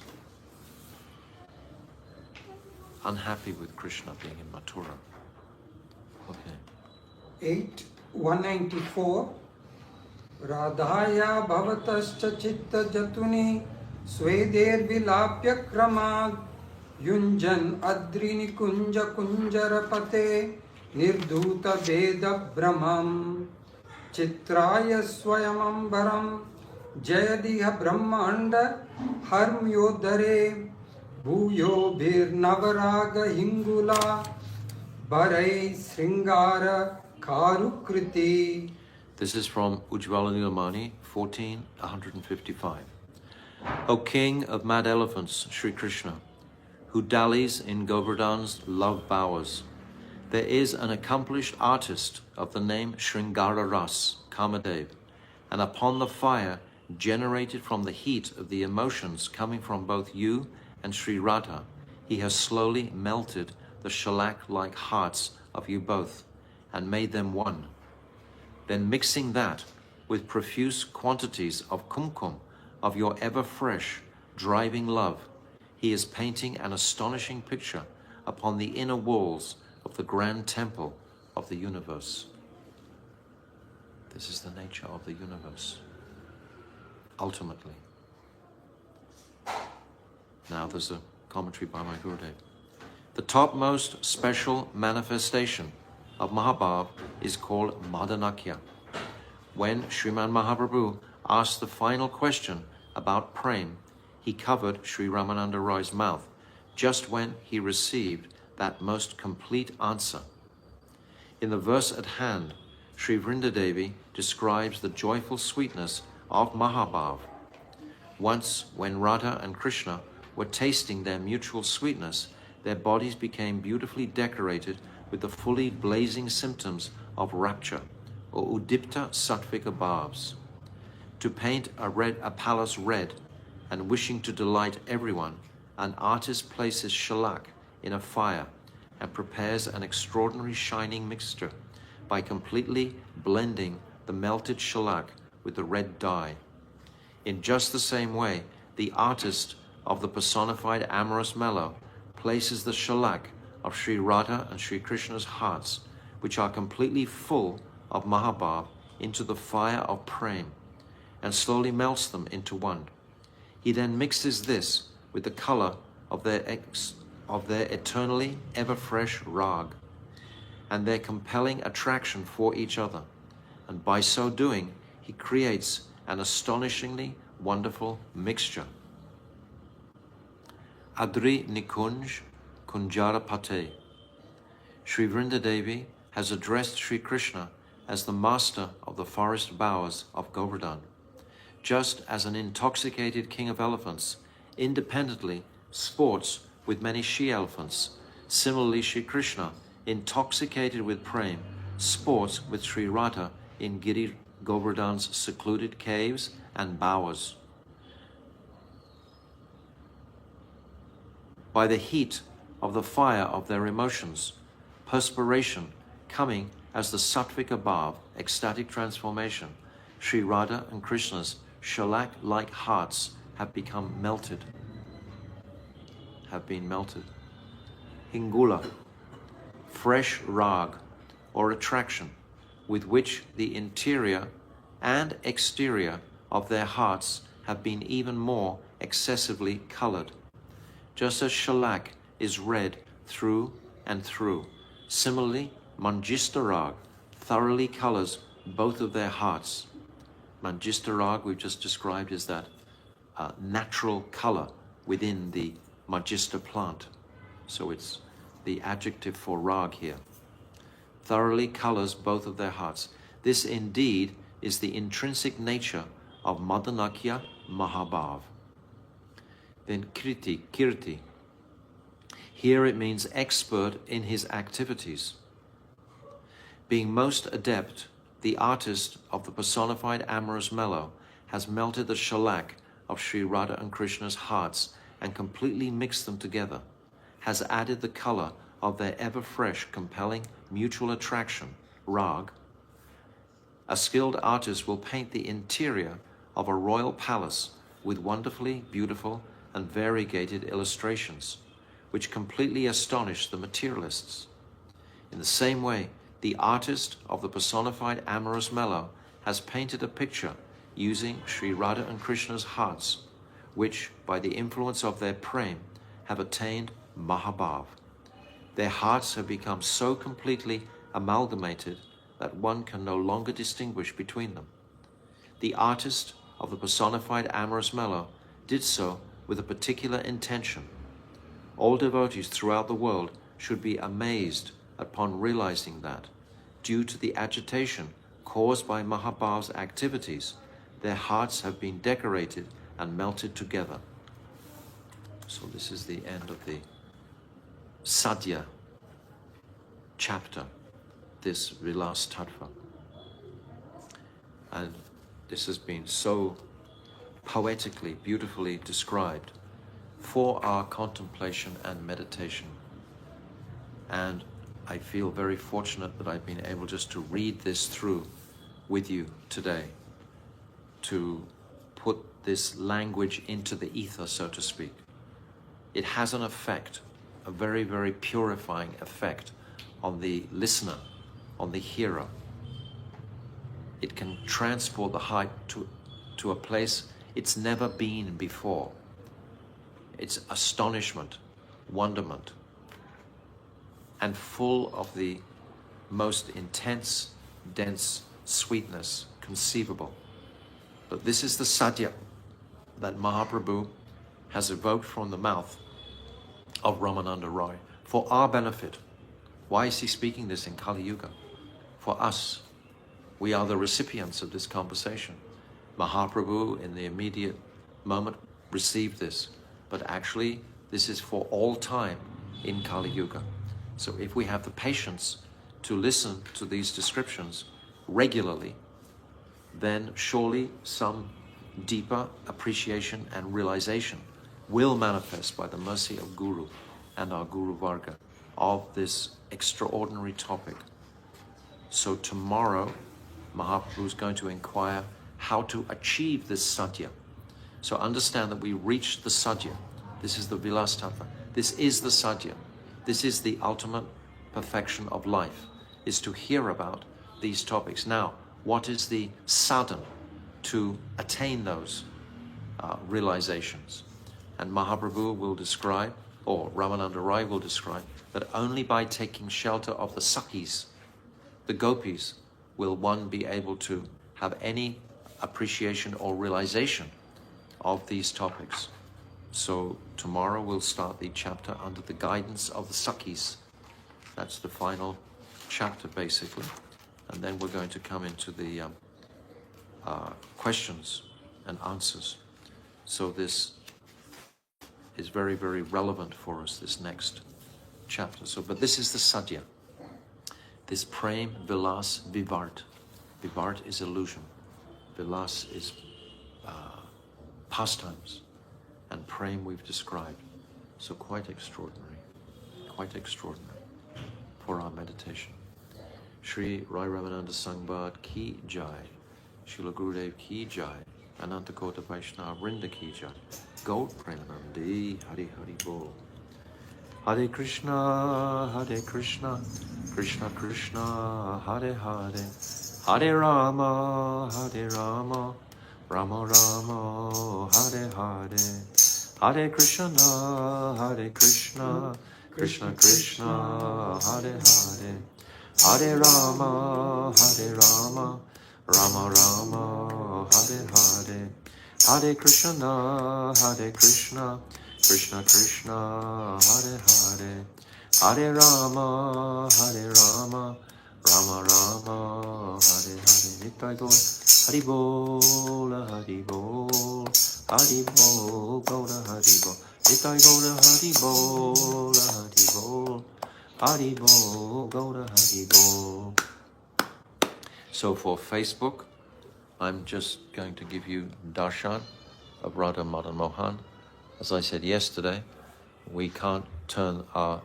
unhappy with Krishna being in Mathura. Okay. 8.194 Radhaya bhavatascha chitta jatuni swedir vilapya kramad yunjan adrini kunja kunjarapate nirdhuta veda brahmam chitraya swayamambaram jayadiha brahmanda harmyodare bhuyo bir navaraga hingula barai sringara karukriti. This is from Ujjvala Nilamani, 14:155. O King of mad elephants, Sri Krishna, who dallies in Govardhan's love bowers, there is an accomplished artist of the name Sringara Ras, Kamadev, and upon the fire generated from the heat of the emotions coming from both you and Sri Radha, he has slowly melted the shellac-like hearts of you both and made them one. Then mixing that with profuse quantities of kumkum of your ever-fresh, driving love, he is painting an astonishing picture upon the inner walls of the grand temple of the universe. This is the nature of the universe, ultimately. Now there's a commentary by my Gurudev. The topmost special manifestation of Mahabhav is called Madhanakya. When Sriman Mahaprabhu asked the final question about Prem, he covered Sri Ramananda Roy's mouth just when he received that most complete answer. In the verse at hand, Sri Vrindadevi describes the joyful sweetness of Mahabhav. Once, when Radha and Krishna were tasting their mutual sweetness, their bodies became beautifully decorated with the fully blazing symptoms of rapture, or udipta sattvika bhavs. To paint a palace red and wishing to delight everyone, an artist places shellac in a fire and prepares an extraordinary shining mixture by completely blending the melted shellac with the red dye. In just the same way, the artist of the personified amorous mellow places the shellac of Sri Radha and Sri Krishna's hearts, which are completely full of Mahabhav, into the fire of Prem, and slowly melts them into one. He then mixes this with the color of their eternally ever-fresh rag, and their compelling attraction for each other, and by so doing, he creates an astonishingly wonderful mixture. Adri Nikunj Kunjara Pate. Sri Vrindadevi has addressed Sri Krishna as the master of the forest bowers of Govardhan. Just as an intoxicated king of elephants independently sports with many she-elephants, similarly Sri Krishna, intoxicated with Prem, sports with Sri Radha in Giri Govardhan's secluded caves and bowers. By the heat of the fire of their emotions, perspiration coming as the sattvika bhav, ecstatic transformation, Sri Radha and Krishna's shellac-like hearts have been melted. Hingula, fresh rag or attraction, with which the interior and exterior of their hearts have been even more excessively colored. Just as shellac is red through and through, similarly Manjista rag thoroughly colors both of their hearts. Manjista rag, we've just described, is that natural color within the Manjista plant. So it's the adjective for rag here. Thoroughly colors both of their hearts. This indeed is the intrinsic nature of Madanakya Mahabhav. Then Kirti. Here it means expert in his activities. Being most adept, the artist of the personified amorous mellow has melted the shellac of Sri Radha and Krishna's hearts and completely mixed them together, has added the color of their ever-fresh, compelling mutual attraction, rag. A skilled artist will paint the interior of a royal palace with wonderfully beautiful and variegated illustrations, which completely astonish the materialists. In the same way, the artist of the personified amorous mellow has painted a picture using Sri Radha and Krishna's hearts, which, by the influence of their prem, have attained Mahabhav. Their hearts have become so completely amalgamated that one can no longer distinguish between them. The artist of the personified amorous mellow did so with a particular intention. All devotees throughout the world should be amazed upon realizing that, due to the agitation caused by Mahabhav's activities, their hearts have been decorated and melted together. So this is the end of the Sadhya chapter, this Vilasa Tattva. And this has been so poetically, beautifully described for our contemplation and meditation. And I feel very fortunate that I've been able just to read this through with you today, to put this language into the ether, so to speak. It has an effect, a very, very purifying effect on the listener, on the hearer. It can transport the heart to a place it's never been before. It's astonishment, wonderment, and full of the most intense, dense sweetness conceivable. But this is the sadhya that Mahaprabhu has evoked from the mouth of Ramananda Roy for our benefit. Why is he speaking this in Kali Yuga? For us. We are the recipients of this conversation. Mahaprabhu, in the immediate moment, received this. But actually, this is for all time in Kali Yuga. So if we have the patience to listen to these descriptions regularly, then surely some deeper appreciation and realization will manifest by the mercy of Guru and our Guru Varga of this extraordinary topic. So tomorrow, Mahaprabhu is going to inquire how to achieve this sadhya. So understand that we reached the sadhya. This is the Vilasa Tattva. This is the sadhya. This is the ultimate perfection of life, is to hear about these topics. Now, what is the sadhana to attain those realizations? And Mahaprabhu will describe, or Ramananda Rai will describe, that only by taking shelter of the Sakhis, the gopis, will one be able to have any appreciation or realization of these topics. So tomorrow we'll start the chapter under the guidance of the Sakhis. That's the final chapter, basically. And then we're going to come into the questions and answers. So this is very, very relevant for us, this next chapter. So, but this is the sadhya. This prem, vilas, vivart. Vivart is illusion. Vilas is pastimes. And prem we've described. So quite extraordinary for our meditation. Shri Rai Ramananda Sangbad ki jai. Srila Gurudev ki jai. Ananta Kota Vaishnava Vrinda ki jai. Gaur Premanandi Hari Hari Bol. Hare Krishna, Krishna Krishna, Hare Hare, Hare Rama, Rama Rama, Hare Hare, Hare Krishna, Krishna Krishna, Hare Hare, Hare Rama, Rama Rama, Hare Hare, Hare Krishna, Krishna Krishna, Hare Hare, Hare Rama, Rama Rama, Hare Hare, Nitai Gaura Haribola Haribol Haribol Gaura Haribol Nitai Gaura Haribola Haribol Haribol Gaura Haribol. So for Facebook, I'm just going to give you darshan of Radha Madan Mohan. As I said yesterday, we can't turn our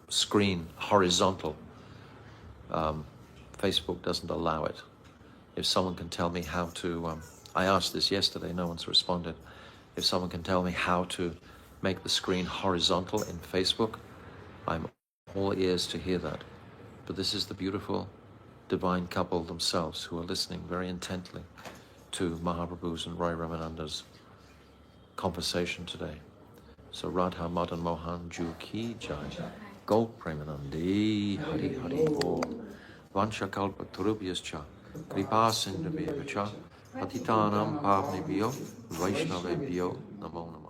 screen horizontal. Facebook doesn't allow it. If someone can tell me how to, I asked this yesterday, no one's responded. If someone can tell me how to make the screen horizontal in Facebook, I'm all ears to hear that. But this is the beautiful divine couple themselves who are listening very intently to Mahaprabhu's and Rai Ramananda's conversation today. So Radha Madan Mohan Ju Ki Jai. Go Premanandi Hari Hari Bol. Vansha Kalpa Turubhyascha Kripa Sindhavyacha Patitanam Pavnibhyo Vaishnavebhyo Namo Namo.